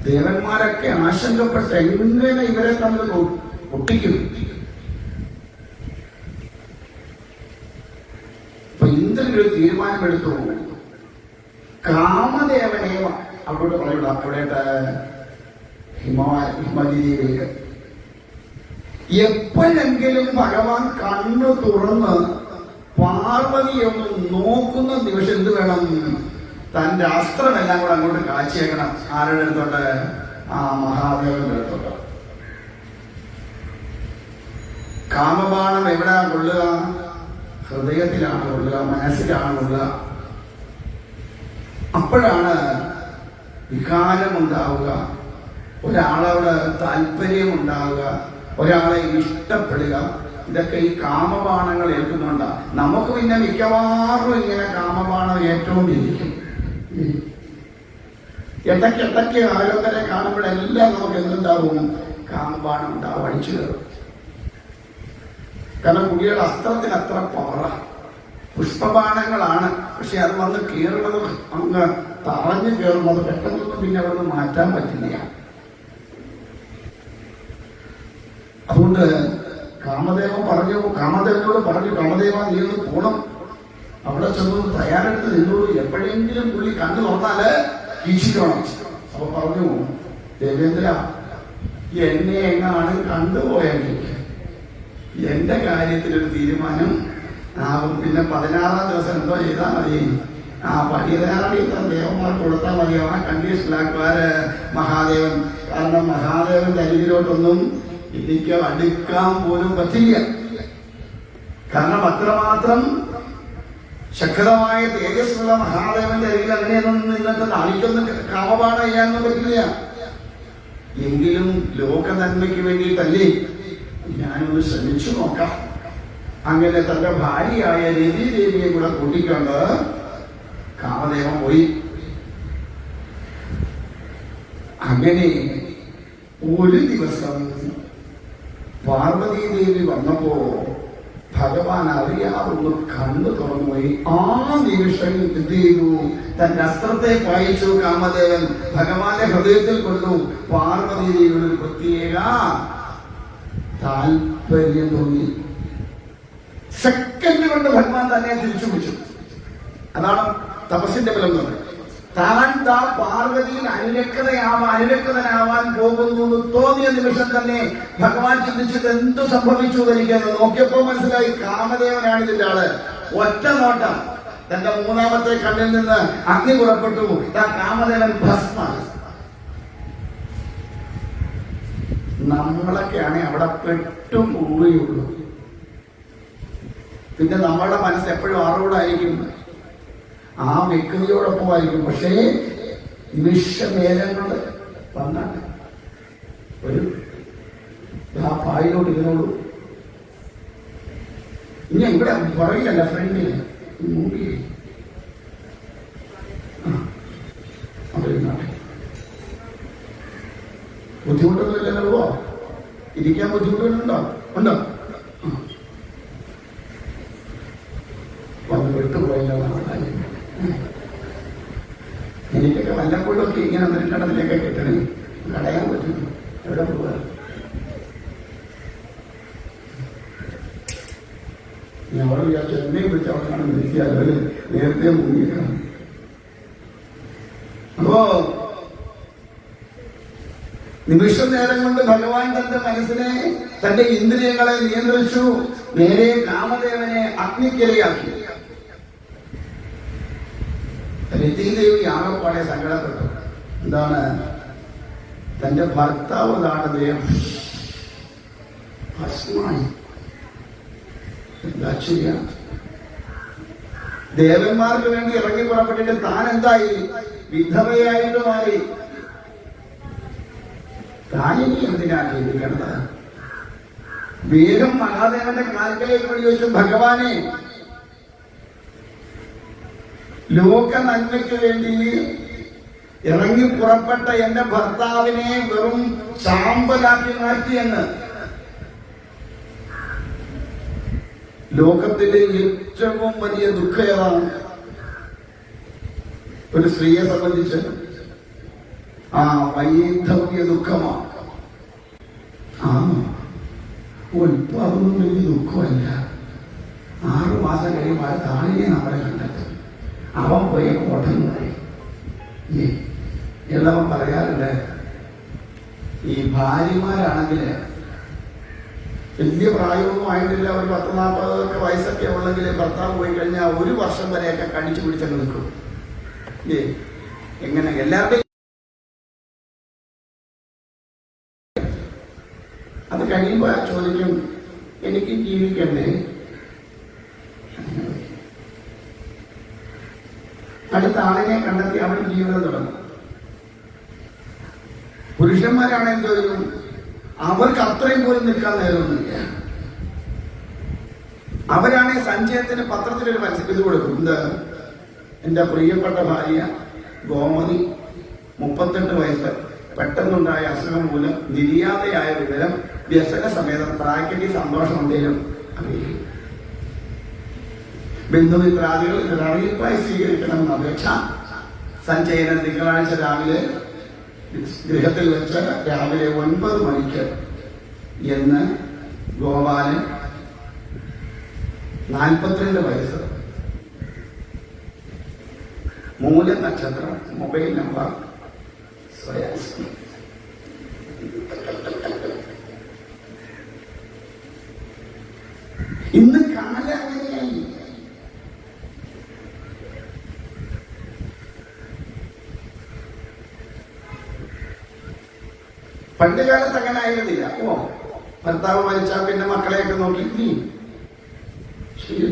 ദേവന്മാരൊക്കെ ആശങ്കപ്പെട്ട് എങ്ങനെ ഇവരെ തമ്മിൽ ഒട്ടിക്കും. അപ്പൊ ഇന്ദ്രൻ ഒരു തീരുമാനമെടുത്തു. കാമദേവനെ അവിടെ പറയണ്ട, അവിടെ ഹിമവതി ദേവിക്ക് എപ്പോഴെങ്കിലും ഭഗവാൻ കണ്ണു തുറന്ന് പാർവതിയെ ഒന്ന് നോക്കുന്ന നിമിഷം എന്ത് വേണം? തന്റെ അസ്ത്രമെല്ലാം കൂടെ അങ്ങോട്ട് കാച്ചേക്കണം. ആരുടെ അടുത്തോട്ട്? മഹാദേവന്റെ അടുത്തോട്ട്. കാമബാണം എവിടെയാ കൊള്ളുക? ഹൃദയത്തിലാണ് കൊള്ളുക, മനസ്സിലാണ് കൊള്ളുക. അപ്പോഴാണ് വികാരമുണ്ടാവുക, ഒരാളോട് താല്പര്യമുണ്ടാവുക, ഒരാളെ ഇഷ്ടപ്പെടുക, ഇതൊക്കെ ഈ കാമബാണങ്ങൾ ഏൽക്കുന്നുണ്ട്. നമുക്ക് പിന്നെ മിക്കവാറും ഇങ്ങനെ കാമബാണം ഏറ്റവും ഇരിക്കും. ഇടയ്ക്ക് ആരോഗ്യരെ കാണുമ്പോഴെല്ലാം നമുക്ക് എന്തുണ്ടാവും? കാമബാണം ഉണ്ടാവും, അടിച്ചു കയറും. കാരണം കുട്ടികളുടെ അസ്ത്രത്തിന് അത്ര പവറ. പുഷ്പബാണങ്ങളാണ്, പക്ഷെ അത് വന്ന് കയറുന്നത് അങ്ങ് തറഞ്ഞു കയറുന്നത് പെട്ടെന്നൊന്നും പിന്നെ അവിടെ നിന്ന് മാറ്റാൻ പറ്റില്ല. അതുകൊണ്ട് കാമദേവനോട് പറഞ്ഞു, കാമദേവ നീ ഒന്ന് പോണം, അവിടെ ചെന്ന് തയ്യാറെടുത്ത് നിന്നോട്, എപ്പോഴെങ്കിലും പുള്ളി കണ്ണു തുറന്നാല് വീക്ഷിക്കണം. അപ്പൊ പറഞ്ഞു, ദേവേന്ദ്ര എന്നെ എങ്ങാണ് കണ്ടുപോയെങ്കിൽ എന്റെ കാര്യത്തിലൊരു തീരുമാനം ആവും. പിന്നെ 16-ാം ദിവസം എന്തോ ചെയ്താൽ മതി, ആ പടിയനാടി ദേവന്മാർക്ക് കൊടുത്താൽ മതി. ആ കണ്ടീഷനിലാക്കുവാര് മഹാദേവൻ. കാരണം മഹാദേവന്റെ അരികിലോട്ടൊന്നും എനിക്ക് അടുക്കാൻ പോലും പറ്റില്ല. കാരണം അത്രമാത്രം ശക്തമായ തേജസ്സുള്ള മഹാദേവന്റെ അരികിൽ അങ്ങനെയൊന്നും നിന്നത്തെ നാളിക്കൊന്നും കാമബാണ ചെയ്യാനൊന്നും പറ്റില്ല. എങ്കിലും ലോക നന്മയ്ക്ക് വേണ്ടിയിട്ടല്ലേ ഞാനൊന്ന് ശ്രമിച്ചു നോക്കാം. അങ്ങനെ തന്റെ ഭാര്യയായ രതിദേവിയെ കൂടെ കൂട്ടിക്കൊണ്ട് കാമദേവൻ പോയി. അങ്ങനെ ഒരു ദിവസം പാർവതീദേവി വന്നപ്പോ ഭഗവാൻ അറിയാതൊന്ന് കണ്ണു തുറന്നുപോയി. ആ നിമിഷം എന്ത് ചെയ്തു? തന്റെ അസ്ത്രത്തെ പായിച്ചു കാമദേവൻ, ഭഗവാന്റെ ഹൃദയത്തിൽ കൊണ്ടു. പാർവതീദേവിയുടെ ഒരു പ്രത്യേക താല്പര്യം തോന്നി. സെക്കൻഡ് കൊണ്ട് ഭഗവാൻ തന്നെ തിരിച്ചു പിടിച്ചു. അതാണ് തപസ്സിന്റെ ബലം എന്ന് പറയുന്നത്. താൻ പാർവതിയിൽ അനുരക്തനാവാൻ പോകുന്നു എന്ന് തോന്നിയ നിമിഷം തന്നെ ഭഗവാൻ ചിന്തിച്ചത് എന്തു സംഭവിച്ചു എനിക്കെന്ന് നോക്കിയപ്പോ മനസ്സിലായി, കാമദേവനാണ് ഇതിന്റെ ആള്. ഒറ്റ നോട്ടം തന്റെ 3ാമത്തെ കണ്ണിൽ നിന്ന് അഗ്നി പുറപ്പെട്ടു. കാമദേവൻ ഭസ്മാണ്. നമ്മളൊക്കെയാണെ അവിടെ പെട്ടും പോവുകയുള്ളൂ. പിന്നെ നമ്മളുടെ മനസ്സ് എപ്പോഴും ആരോടായിരിക്കും? ആ വ്യക്തിയോടൊപ്പമായിരിക്കും. പക്ഷേ നിമിഷനേരം കൊണ്ട് വന്നാണ് ഒരു ആ പായിലോട്ട് ഇരുന്നോളൂ. ഇനി ഇവിടെ പുറകിലല്ല, ഫ്രണ്ടിൽ മൂടി അവിടെ ബുദ്ധിമുട്ടൊന്നുമില്ലല്ലോ. ഇരിക്കാൻ ബുദ്ധിമുട്ടുണ്ടോ? ഉണ്ടോ? വന്ന് വിട്ടുപോയതാണ്. എനിക്കൊക്കെ വല്ലപ്പോഴൊക്കെ ഇങ്ങനെ നെല്ലടത്തിലേക്ക് കെട്ടണേ, കടയാൻ പറ്റും. എവിടെ പോവാ? ഞാൻ അവിടെ വിചാരിച്ചു എന്നെയും വിളിച്ച് അവിടെ കാണാൻ വിളിച്ചാൽ അവര് നേരത്തെ മുങ്ങിക്കണം. അപ്പോ നിമിഷ നേരം കൊണ്ട് ഭഗവാൻ തന്റെ മനസ്സിനെ, തന്റെ ഇന്ദ്രിയങ്ങളെ നിയന്ത്രിച്ചു. നേരെ കാമദേവനെ അഗ്നിക്കിരയാക്കി. രതിദേവി ആകപ്പാടെ സങ്കടപ്പെട്ടു. എന്താണ്? തന്റെ ഭർത്താവ് ദേവം ഭസ്മായി. എന്താ ചെയ്യാ? ദേവന്മാർക്ക് വേണ്ടി ഇറങ്ങി പുറപ്പെട്ടിട്ട് താൻ എന്തായി? വിധവയായിട്ട് മാറി. താനിനി എന്തിനാണ് ജീവിക്കണത്? വേഗം മഹാദേവന്റെ കാൽക്കലേക്ക് വേണ്ടി ചോദിച്ചു, ഭഗവാനെ, ലോക നന്മയ്ക്ക് വേണ്ടി ഇറങ്ങി പുറപ്പെട്ട എന്റെ ഭർത്താവിനെ വെറും ചാമ്പലാക്കി മാറ്റിയെന്ന്. ലോകത്തിലെ ഏറ്റവും വലിയ ദുഃഖം ഏതാണ്? ഒരു സ്ത്രീയെ സംബന്ധിച്ച് ആ വൈധവ്യ ദുഃഖമാണ്. ഇപ്പൊ അതൊന്നും വലിയ ദുഃഖമല്ല. 6 മാസം കഴിയുമ്പോൾ താഴെ നമ്മളെ കണ്ടെത്തും. അവൻ പോയ കോട്ടം പറയും. എല്ലാം പറയാറുണ്ട്, ഈ ഭാര്യമാരാണെങ്കിൽ വലിയ പ്രായമൊന്നും ആയിട്ടില്ല, ഒരു 10-40 വയസ്സൊക്കെ ഉള്ളെങ്കിൽ ഭർത്താവ് പോയി കഴിഞ്ഞാൽ 1 വർഷം വരെയൊക്കെ കടിച്ചു പിടിച്ചങ്ങ് നിൽക്കും. എങ്ങനെ? എല്ലാവരുടെയും അത് കഴിയുമ്പോൾ ചോദിക്കും, എനിക്ക് ജീവിക്കണ്ടേ? അടുത്ത ആളിനെ കണ്ടെത്തി അവൻ ജീവിതം തുടങ്ങും. പുരുഷന്മാരാണ് എന്ത് ചെയ്യും? അവർക്ക് അത്രയും പോലും നിൽക്കാൻ നേരമൊന്നുമില്ല. അവരാണെങ്കിൽ സഞ്ചയത്തിന് പത്രത്തിലൊരു പരസ്യം ഇത് കൊടുക്കും. എന്താ, എന്റെ പ്രിയപ്പെട്ട ഭാര്യ ഗോമതി 38 വയസ്സ് പെട്ടെന്നുണ്ടായ അസുഖം മൂലം നിര്യാതയായ വിവരം വ്യസന സമേതം ബ്രാക്കറ്റിൽ സന്തോഷം എന്തെങ്കിലും അറിയിക്കും. ബന്ധുമിത്രാദികൾ അറിയിപ്പായി സ്വീകരിക്കണമെന്ന അപേക്ഷ സഞ്ചയനം തിങ്കളാഴ്ച രാവിലെ ഗൃഹത്തിൽ വെച്ച് രാവിലെ 9 മണിക്ക് എന്ന് ഗോപാലൻ 42 വയസ്സ്, മൂല നക്ഷത്രം, മൊബൈൽ നമ്പർ സ്വയാസ്മി. ഇന്ന് കാലം അങ്ങനെയായി. പണ്ട് കാലത്ത് അങ്ങനെ ആയിരുന്നില്ല. ഭർത്താവ് മരിച്ചാൽ പിന്നെ മക്കളെയൊക്കെ നോക്കി നീ ശരി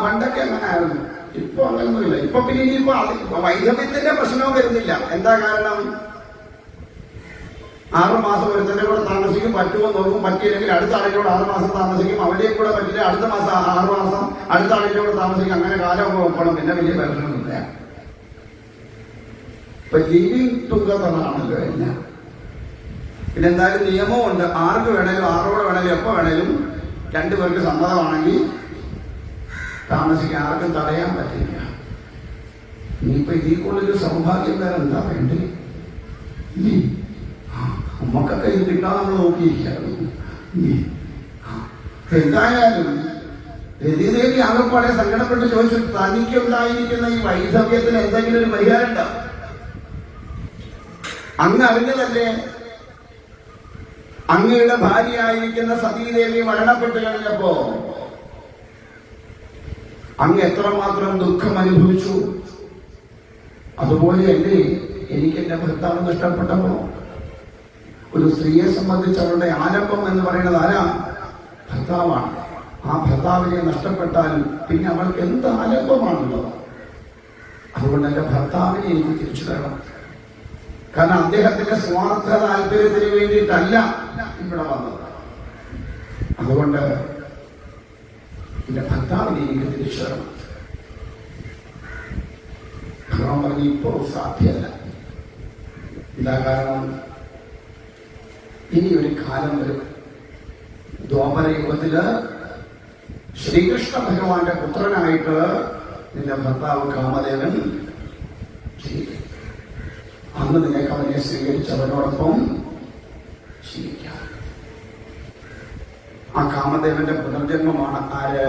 പണ്ടൊക്കെ അങ്ങനെ ആയിരുന്നു. ഇപ്പൊ അങ്ങനൊന്നുമില്ല. ഇപ്പൊ പിന്നെ ഇനിയിപ്പോ വൈദ്യത്തിന്റെ പ്രശ്നവും വരുന്നില്ല. എന്താ കാരണം? 6 മാസം ഒരുത്തന്റെ കൂടെ താമസിക്കും, പറ്റുമോ നോക്കും. പറ്റിയില്ലെങ്കിൽ അടുത്ത ആളിന്റെ കൂടെ 6 മാസം താമസിക്കും. അവരുടെയും കൂടെ പറ്റില്ല, അടുത്ത മാസം 6 മാസം അടുത്ത ആളിന്റെ കൂടെ താമസിക്കും. അങ്ങനെ കാലമൊക്കെ നോക്കണം. പിന്നെ വലിയ പ്രശ്നമൊന്നുമില്ല. ഇപ്പൊ ലിവിങ് ടുഗദറാണല്ലോ എല്ലാം. പിന്നെ എന്തായാലും നിയമമുണ്ട്. ആർക്ക് വേണേലും, ആരോടെ വേണേലും, എപ്പോ വേണേലും 2 പേർക്ക് സമ്മതമാണെങ്കിൽ താമസിക്കാൻ ആർക്കും തടയാൻ പറ്റില്ല. ഇനിയിപ്പോ ഇതിൽ കൂടുതലൊരു സൗഭാഗ്യം വേറെ എന്താ വേണ്ടി? നമുക്കൊക്കെ ഇത് കിട്ടാൻ നമ്മൾ നോക്കിയിരിക്കായിരുന്നു. എന്തായാലും രതിദേവി ആകപ്പാടെ സങ്കടപ്പെട്ട് ചോദിച്ചു, തനിക്കുണ്ടായിരിക്കുന്ന ഈ വൈധവ്യത്തിന് എന്തെങ്കിലും ഒരു പരിഹാരം ഉണ്ടോ? അങ്ങ് അറിഞ്ഞതല്ലേ, അങ്ങയുടെ ഭാര്യയായിരിക്കുന്ന സതീദേവി മരണപ്പെട്ടു കഴിഞ്ഞപ്പോ അങ്ങ് എത്രമാത്രം ദുഃഖം അനുഭവിച്ചു. അതുപോലെയല്ലേ എനിക്ക് എന്റെ ഭർത്താവ് നഷ്ടപ്പെട്ടപ്പോ ഒരു സ്ത്രീയെ സംബന്ധിച്ച് അവരുടെ ആലംബം എന്ന് പറയുന്നത് ആരാ? ഭർത്താവാണ്. ആ ഭർത്താവിനെ നഷ്ടപ്പെട്ടാലും പിന്നെ അവൾക്ക് എന്ത് ആലംബമാണുള്ളത്? അതുകൊണ്ട് എന്റെ ഭർത്താവിനെ എനിക്ക് തിരിച്ചു തരണം. കാരണം അദ്ദേഹത്തിന്റെ സ്വാർത്ഥ താല്പര്യത്തിന് വേണ്ടിയിട്ടല്ല ഇവിടെ വന്നത്. അതുകൊണ്ട് എന്റെ ഭർത്താവിനെ എനിക്ക് തിരിച്ചു തരണം. ഭഗവാൻ പറഞ്ഞു, ഇപ്പോ സാധ്യമല്ല. എന്താ കാരണം? ഇനി ഒരു കാലം വരും. ദ്വാപര യുഗത്തില് ശ്രീകൃഷ്ണ ഭഗവാന്റെ പുത്രനായിട്ട് നിന്റെ ഭർത്താവ് കാമദേവൻ ജീവിക്കും. അന്ന് നിനക്ക് അവനെ സ്വീകരിച്ചവരോടൊപ്പം ജീവിക്കാം. ആ കാമദേവന്റെ പുനർജന്മമാണ് ആര്?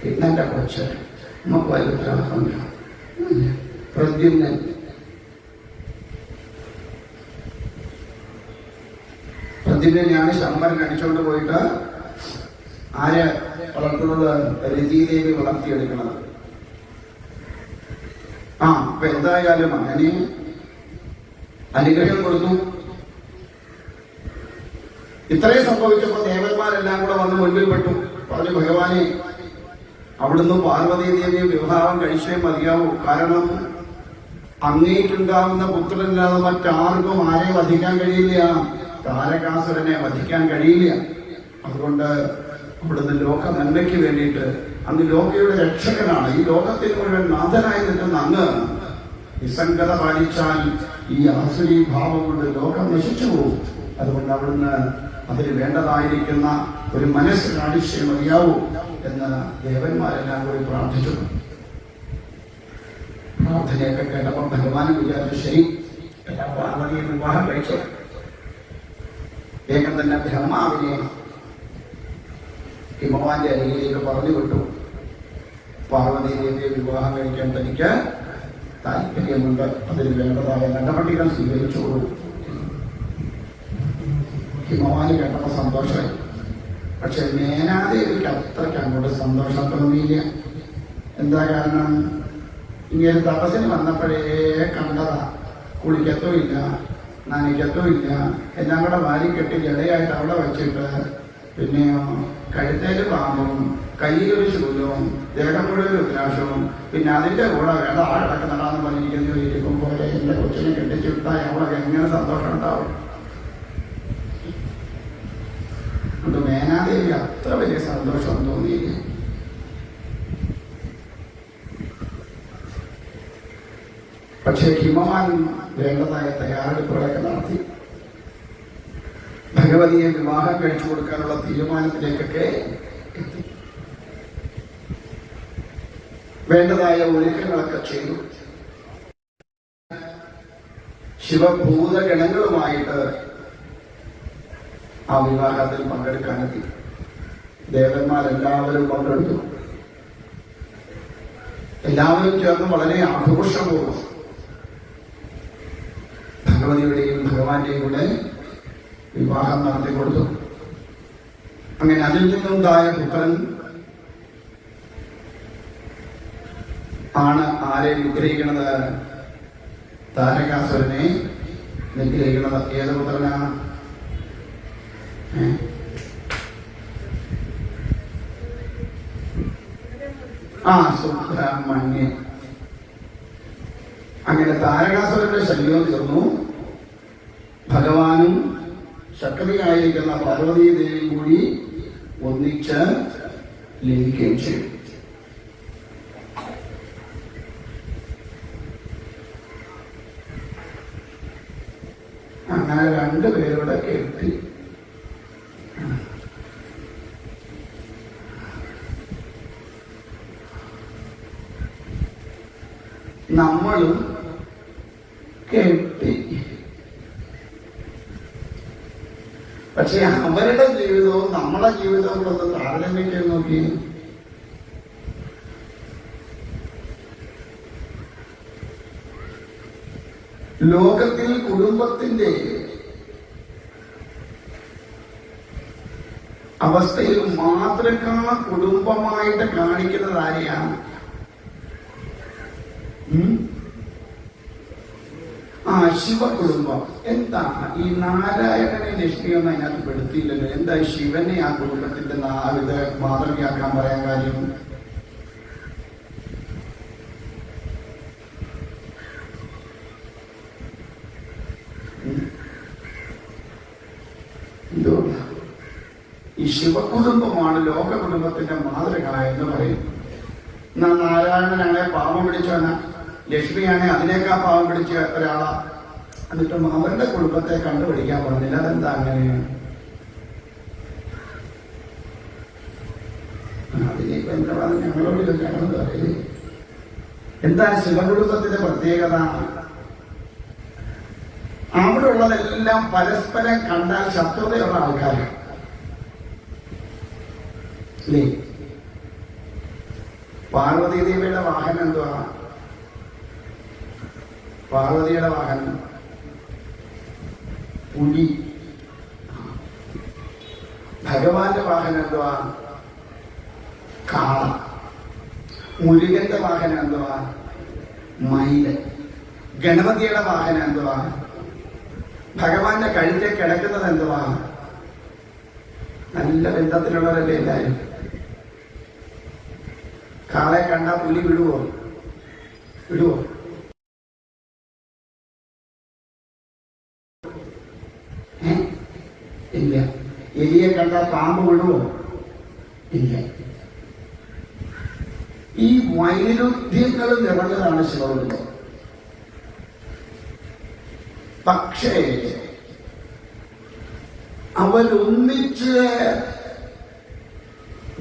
കിട്ടന്റെ കൊച്ച് നമുക്ക് വലിയ ഉത്തരവാദിത്തമില്ല. പ്രദ്യുമ്നൻ. പ്രദ്യുമ്നെയാണ് ശമ്പരൻ അടിച്ചോണ്ട് പോയിട്ട് ആര് വളർത്തുന്നത്? രതിദേവി വളർത്തിയെടുക്കുന്നത്. അപ്പൊ എന്തായാലും അങ്ങനെ അനുഗ്രഹം കൊടുത്തു. ഇത്രയും സംഭവിച്ചപ്പോ ദേവന്മാരെല്ലാം കൂടെ വന്ന് മുൻപിൽപ്പെട്ടു. പറഞ്ഞു, ഭഗവാനെ, അവിടുന്ന് പാർവതീദേവിയെ വിവാഹം കഴിച്ചേ മതിയാവൂ. കാരണം അങ്ങേക്കുണ്ടാവുന്ന പുത്രനില്ലാതെ മറ്റാർക്കും ആരെ വധിക്കാൻ കഴിയില്ല. താരകാസുരനെ വധിക്കാൻ കഴിയില്ല. അതുകൊണ്ട് അവിടുന്ന് ലോക നന്മയ്ക്ക് വേണ്ടിയിട്ട് അങ്ങ് ലോകയുടെ രക്ഷകനാണ്. ഈ ലോകത്തിന് മുഴുവൻ നാഥനായി നിൽക്കുന്ന അങ്ങ് നിസ്സംഗത പാലിച്ചാൽ ഈ ആസുരി ഭാവം കൊണ്ട് ലോകം നശിച്ചു പോകും. അതുകൊണ്ട് അവിടുന്ന് അതിന് വേണ്ടതായിരിക്കുന്ന ഒരു മനസ്സ് കാണിച്ചേ മതിയാവൂ എന്ന് ദേവന്മാരെല്ലാം കൂടി പ്രാർത്ഥിച്ചു. പ്രാർത്ഥനയൊക്കെ കേട്ടപ്പോൾ ഭഗവാനും വിചാരിച്ചു, ശരി, എല്ലാ പാർവതിയെ വിവാഹം കഴിച്ചു. വേഗം തന്നെ ബ്രഹ്മാവിനെ ഹിമവാന്റെ അരികിലേക്ക് പറഞ്ഞു വിട്ടു. പാർവതി ദേവിയെ വിവാഹം കഴിക്കാൻ തനിക്ക് താല്പര്യമുണ്ട്. അതിന് വേണ്ടതായ നടപടികൾ സ്വീകരിച്ചോളൂ. ഹിമവാന് കേട്ടപ്പോൾ സന്തോഷമായി. പക്ഷെ മേനാദേവിക്ക് അത്രയ്ക്ക് അങ്ങോട്ട് സന്തോഷം തോന്നിയില്ല. എന്താ കാരണം? ഇങ്ങനെ തപസ്സിന് വന്നപ്പോഴേ കണ്ടതാ. കുളിക്കത്തുമില്ല, നനയ്ക്കത്തുമില്ല. എല്ലാം കൂടെ വാരിക്കെട്ടി ജടയായിട്ട് അവിടെ വെച്ചിട്ട് പിന്നെയോ കഴുത്തേല് പാമ്പും കയ്യിലൊരു ശൂലവും ദേഹം മുഴുവൻ രുദ്രാക്ഷവും പിന്നെ അതിന്റെ കൂടെ വേണ്ട ആ കിടക്കുന്നതാന്ന് പറഞ്ഞിരിക്കുന്ന ഇരിക്കും പോലെ എന്റെ കൊച്ചിനെ കെട്ടിച്ചു വിട്ടാൽ അവളൊക്കെ എങ്ങനെ സന്തോഷം ഉണ്ടാവും. അത് മേനാദേവി അത്ര വലിയ സന്തോഷം തോന്നിയില്ല. പക്ഷെ ഹിമവാൻ വേണ്ടതായ തയ്യാറെടുപ്പുകളൊക്കെ നടത്തി ഭഗവതിയെ വിവാഹം കഴിച്ചു കൊടുക്കാനുള്ള തീരുമാനത്തിലേക്കൊക്കെ എത്തി. വേണ്ടതായ ഒരുക്കങ്ങളൊക്കെ ചെയ്തു. ശിവഭൂതഗണങ്ങളുമായിട്ട് ആ വിവാഹത്തിൽ പങ്കെടുക്കാനെത്തി. ദേവന്മാരെല്ലാവരും പങ്കെടുത്തു. എല്ലാവരും ചേർന്ന് വളരെ ആഘോഷപൂർവ്വം ഭഗവതിയുടെയും ഭഗവാന്റെയും കൂടെ വിവാഹം നടത്തി കൊടുത്തു. അങ്ങനെ അതിൽ നിന്നുണ്ടായ പുത്രൻ ആണ് ആരെ നിഗ്രഹിക്കുന്നത്? താരകാസുരനെ നിഗ്രഹിക്കുന്നത്. ഏത് പുത്രനാ? സുബ്രഹ്മണ്യൻ. അങ്ങനെ താരകാസുരന്റെ ശല്യവും തീർന്നു. ഭഗവാനും ശക്തിയായിരിക്കുന്ന പാർവതീദേവിയും കൂടി ഒന്നിച്ച് ലയിക്കുകയും ചെയ്തു. അങ്ങനെ രണ്ടുപേരുടെ കെട്ടി. നമ്മളും കെട്ടി. പക്ഷെ അവരുടെ ജീവിതവും നമ്മളെ ജീവിതവും കൂടെ ഒന്ന് താരതമ്യം ചെയ്ത് നോക്കി. ലോകത്തിൽ കുടുംബത്തിന്റെ അവസ്ഥയിൽ മാതൃകാ കുടുംബമായിട്ട് കാണിക്കുന്നത് ആരെയാണ്? ശിവകുടുംബം. എന്താണ് ഈ നാരായണനെ ലക്ഷ്മിയൊന്നും അതിനകത്ത് പെടുത്തിയില്ലല്ലോ? എന്താ ശിവനെ ആ കുടുംബത്തിന്റെ ഇത് മാതൃകയാക്കാൻ പറയാൻ കാര്യം? ഈ ശിവകുടുംബമാണ് ലോക കുടുംബത്തിന്റെ മാതൃക എന്ന് പറയും. എന്നാ നാരായണനാണെ പാവം പിടിച്ചവനാ, ലക്ഷ്മിയാണെ അതിനേക്കാൾ പാവം പിടിച്ച ഒരാളാ. എന്നിട്ടും അവരുടെ കുടുംബത്തെ കണ്ടുപിടിക്കാൻ പറഞ്ഞില്ല. അതെന്താ അങ്ങനെ? അതിനിപ്പോ എന്താ പറഞ്ഞ ഞങ്ങളോട് ഞങ്ങളെന്ന് പറയില്ലേ? എന്താ ശിവകുടുംബത്തിന്റെ പ്രത്യേകത? അവിടെ ഉള്ളതെല്ലാം പരസ്പരം കണ്ടാൽ ശത്രുതയുള്ള ആൾക്കാരാണ്. അല്ലേ? പാർവതീദേവിയുടെ വാഹനം എന്തുവാ? പാർവതിയുടെ വാഹനം പുലി. ഭഗവാന്റെ വാഹനം എന്തുവാ? കാള. മുരുകന്റെ വാഹനം എന്തുവാ? മയില്. ഗണപതിയുടെ വാഹനം എന്തുവാ? ഭഗവാന്റെ കഴുത്തെ കിടക്കുന്നത് എന്തുവാ? നല്ല ബന്ധത്തിലുള്ളവരല്ലേ എല്ലാരും. കാളെ കണ്ടാ പുലി വിടുവോ? വിടുവോ? ഇല്ല. എലിയെ കണ്ടാൽ പാമ്പ് വിടുവോ? ഇല്ല. ഈ വൈരുദ്ധ്യങ്ങൾ നിറഞ്ഞതാണ് ശിവകുടുംബം. പക്ഷേ അവരൊന്നിച്ച്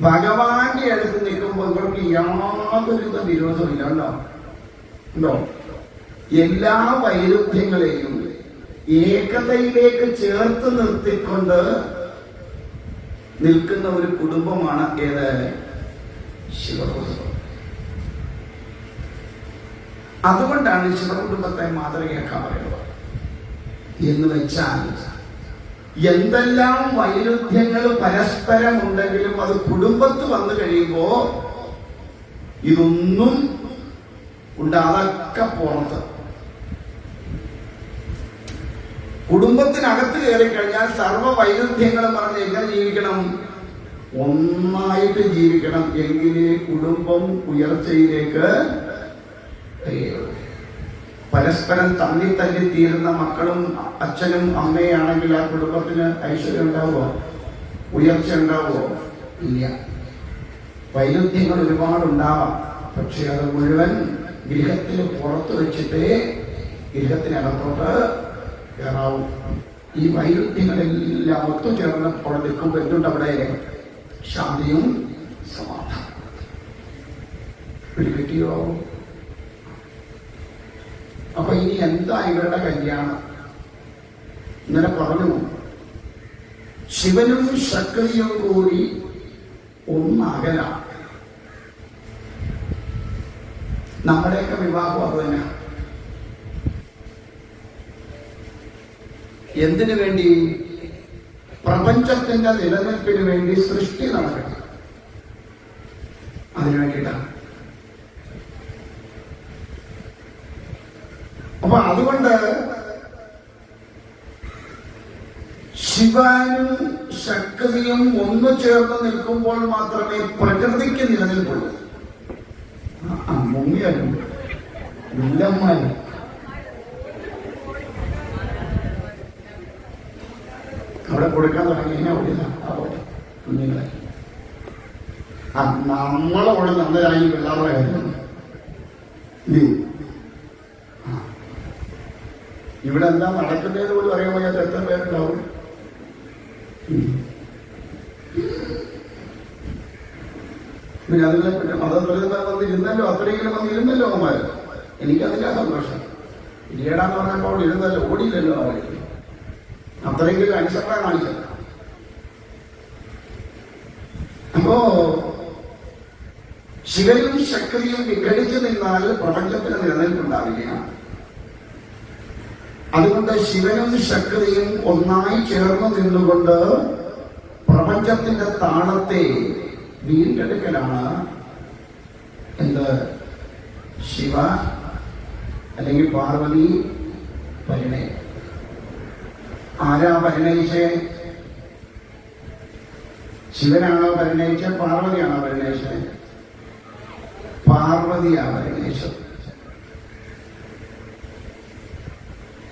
ഭഗവാന്റെ അടുത്ത് നിൽക്കുമ്പോൾ ഇവർക്ക് യാതൊരുവിധ വിരോധമില്ല. ഉണ്ടോ? എല്ലാ വൈരുദ്ധ്യങ്ങളെയും ഏകതയിലേക്ക് ചേർത്ത് നിർത്തിക്കൊണ്ട് നിൽക്കുന്ന ഒരു കുടുംബമാണ് ഏത്? ശിവകുടുംബം. അതുകൊണ്ടാണ് ശിവകുടുംബത്തെ മാതൃകയാക്കാൻ പറയുന്നത്. എന്ന് വെച്ചാൽ എന്തെല്ലാം വൈരുദ്ധ്യങ്ങൾ പരസ്പരം ഉണ്ടെങ്കിലും അത് കുടുംബത്ത് വന്നു കഴിയുമ്പോ ഇതൊന്നും ഉണ്ട്. അതൊക്കെ പുറത്ത്. കുടുംബത്തിനകത്ത് കയറി കഴിഞ്ഞാൽ സർവ്വ വൈരുദ്ധ്യങ്ങളും പറഞ്ഞ് എങ്ങനെ ജീവിക്കണം? ഒന്നായിട്ട് ജീവിക്കണം. എങ്കിലേ കുടുംബം ഉയർച്ചയിലേക്ക്. പരസ്പരം തള്ളി തീരുന്ന മക്കളും അച്ഛനും അമ്മയാണെങ്കിൽ ആ കുടുംബത്തിന് ഐശ്വര്യം ഉണ്ടാവുമോ? ഉയർച്ച ഉണ്ടാവുമോ? ഇല്ല. വൈരുദ്ധ്യങ്ങൾ ഒരുപാടുണ്ടാവാം. പക്ഷെ അത് മുഴുവൻ ഗൃഹത്തിന് പുറത്ത് വെച്ചിട്ടേ ഗൃഹത്തിനകത്തോട്ട് കയറാവും. ഈ വൈരുദ്ധ്യങ്ങളെല്ലാം ഒത്തുചേർന്നപ്പോൾ നിൽക്കുമ്പോൾ എന്തുണ്ട് അവിടെ? ശാന്തിയും സമാധാനം. പിടികിട്ടിയോ? അപ്പൊ ഇനി എന്താ ഇവരുടെ കല്യാണം? ഇന്നലെ പറഞ്ഞു, ശിവനും ശക്തിയും കൂടി ഒന്നകലാണ്. നമ്മുടെയൊക്കെ വിവാഹം അത് തന്നെ. എന്തിനു വേണ്ടി? പ്രപഞ്ചത്തിന്റെ നിലനിൽപ്പിന് വേണ്ടി സൃഷ്ടി നടക്കണം. അതിനു വേണ്ടിയിട്ടാണ്. അപ്പൊ അതുകൊണ്ട് ശിവനും ശക്തിയും ഒന്നു ചേർന്ന് നിൽക്കുമ്പോൾ മാത്രമേ പ്രകൃതിക്ക് നിലനിൽപ്പുള്ളൂ. മുങ്ങിയാലും വില്ലന്മാരും അവിടെ കൊടുക്കാൻ തുടങ്ങിയാൽ ഓടില്ല. അവിടെ കുഞ്ഞുങ്ങളെ നമ്മളവിടെ നല്ലതായി പിള്ളേരുടെ കാര്യം. ഇവിടെ എന്താ നടക്കുന്നതെന്ന് പോലും അറിയാൻ എത്ര പേരുണ്ടാവും? പിന്നെ അതിലെ പിന്നെ മതദുരിതം വന്നിരുന്നല്ലോ, അത്രയെങ്കിലും വന്നിരുന്നല്ലോ അവന്മാര്. എനിക്കതില്ല സന്തോഷം. ഇല്ലേടാന്ന് പറഞ്ഞപ്പോൾ അവിടെ ഇരുന്നല്ലോ, ഓടിയില്ലല്ലോ അവര്. അത്രയെങ്കിലും അനുസരണ കാണിച്ചല്ല. അപ്പോ ശിവനും ശക്തിയും വിഘടിച്ചു നിന്നാൽ പ്രപഞ്ചത്തിന് നിലനിൽപ്പുണ്ടാവില്ല. അതുകൊണ്ട് ശിവനും ശക്തിയും ഒന്നായി ചേർന്ന് നിന്നുകൊണ്ട് പ്രപഞ്ചത്തിന്റെ താളത്തെ വീണ്ടെടുക്കലാണ് എന്ത്? ശിവ അല്ലെങ്കിൽ പാർവതി പരിണയം. ആരാ പരിണയിച്ചേ? ശിവനാണോ പരിണയിച്ചത്? പാർവതിയാണോ പരിണയിച്ചത്? പാർവതിയാണ് പരിണയിച്ചത്.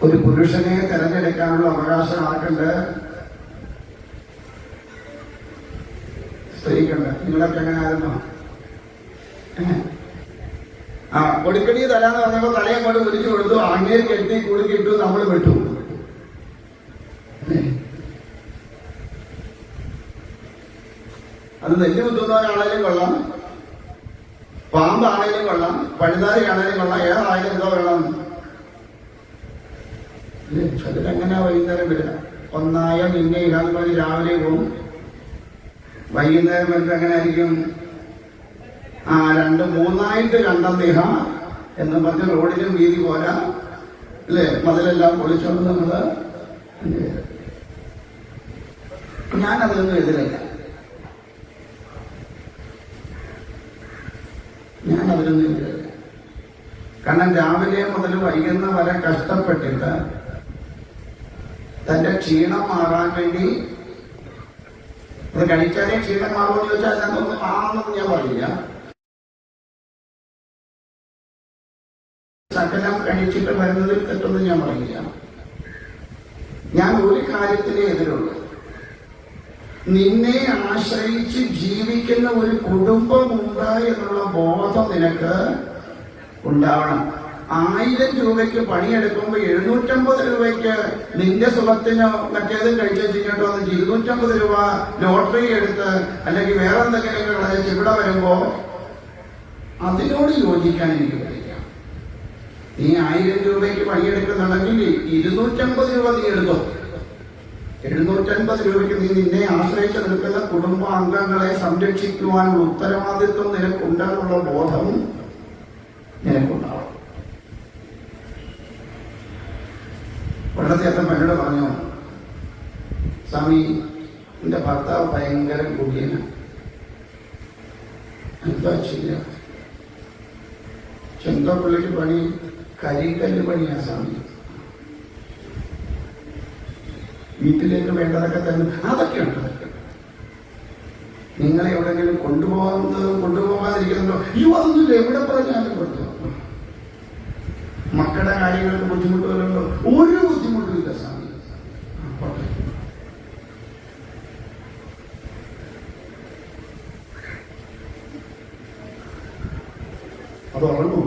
ഒരു പുരുഷനെ തെരഞ്ഞെടുക്കാനുള്ള അവകാശം ആർക്കുണ്ട്? സ്ത്രീക്കുണ്ട്. നിങ്ങളൊക്കെ എങ്ങനെ ആയിരുന്നു? കൊടുക്കടി തലാന്ന് പറഞ്ഞപ്പോ തലയെ കൊണ്ട് വിളിച്ചു കൊടുത്തു, അങ്ങേര് കെട്ടി കുടുക്കിട്ടു, നമ്മൾ വിട്ടു. അത് നെല്ല് കുത്തുന്നവരാണേലും കൊള്ളാം, പാമ്പാണേലും കൊള്ളാം, പഴുതാരിയാണേലും കൊള്ളാം, ഏതായാലും എന്തോ വേണം. അതിലെങ്ങനെ വൈകുന്നേരം വരിക? ഒന്നായ നിന്നെ ഇടാൻ മതി രാവിലെ പോവും, വൈകുന്നേരം വരുമ്പോ എങ്ങനെ ആയിരിക്കും? രണ്ട് മൂന്നായിട്ട് കണ്ടെന്നിഹ എന്ന് പറഞ്ഞ് റോഡിലും വീതി പോരാ അല്ലേ? മതിലെല്ലാം പൊളിച്ചോണ്ട് നമ്മള്. ഞാനതിലൊന്നും എതിരല്ല. ഞാനതിലൊന്നും എതിരല്ല. കാരണം രാവിലെ മുതൽ വൈകുന്ന വരെ കഷ്ടപ്പെട്ടിട്ട് തന്റെ ക്ഷീണം മാറാൻ വേണ്ടി അത് കഴിച്ചാലേ ക്ഷീണം മാറുമെന്ന് ചോദിച്ചാൽ അതൊന്നും ആണെന്നും ഞാൻ പറയില്ല. സകലം കഴിച്ചിട്ട് വരുന്നതിൽ തെറ്റൊന്നും ഞാൻ പറയില്ല. ഞാൻ ഒരു കാര്യത്തിലേ എതിരുള്ളൂ. നിന്നെ ആശ്രയിച്ച് ജീവിക്കുന്ന ഒരു കുടുംബമുണ്ട് എന്നുള്ള ബോധം നിനക്ക് ഉണ്ടാവണം. 1000 രൂപയ്ക്ക് പണിയെടുക്കുമ്പോൾ 750 രൂപയ്ക്ക് നിന്റെ സുഖത്തിന് മറ്റേതും കഴിച്ചു കഴിഞ്ഞിട്ട് വന്നിട്ട് 250 രൂപ ലോട്ടറി എടുത്ത് അല്ലെങ്കിൽ വേറെ എന്തെങ്കിലും കളയിച്ച് ഇവിടെ വരുമ്പോ അതിനോട് യോജിക്കാൻ എനിക്ക് പറ്റില്ല. നീ 1000 രൂപയ്ക്ക് പണിയെടുക്കുന്നുണ്ടെങ്കിൽ 250 രൂപ നീ എടുത്തോ. 750 രൂപയ്ക്ക് നീ നിന്നെ ആശ്രയിച്ച് നിൽക്കുന്ന കുടുംബാംഗങ്ങളെ സംരക്ഷിക്കുവാനുള്ള ഉത്തരവാദിത്വം നിനക്കുണ്ടെന്നുള്ള ബോധം നിനക്കുണ്ടാവും. പണ്ടത്തെ അച്ഛൻ എന്നോട് പറഞ്ഞു, സ്വാമി എന്റെ ഭർത്താവ് ഭയങ്കര കുടിയനാണ്. എന്താ ചെയ്യാ? ചെന്തപ്പള്ളിക്ക് പണി കരിങ്കല്ല് പണിയാ സ്വാമി. വീട്ടിലേക്ക് വേണ്ടതൊക്കെ തന്നു. അതൊക്കെയുണ്ട്. നിങ്ങളെ എവിടെയെങ്കിലും കൊണ്ടുപോകാതിരിക്കുന്നുണ്ടോ? അതൊന്നുമില്ല, എവിടെ പറഞ്ഞാലും കൊടുത്തു. മക്കളുടെ കാര്യങ്ങൾക്ക് ബുദ്ധിമുട്ട് വരുന്നുണ്ടോ? ഒരു ബുദ്ധിമുട്ടുമില്ല സ്വാമി. അത് ഉറങ്ങുമോ?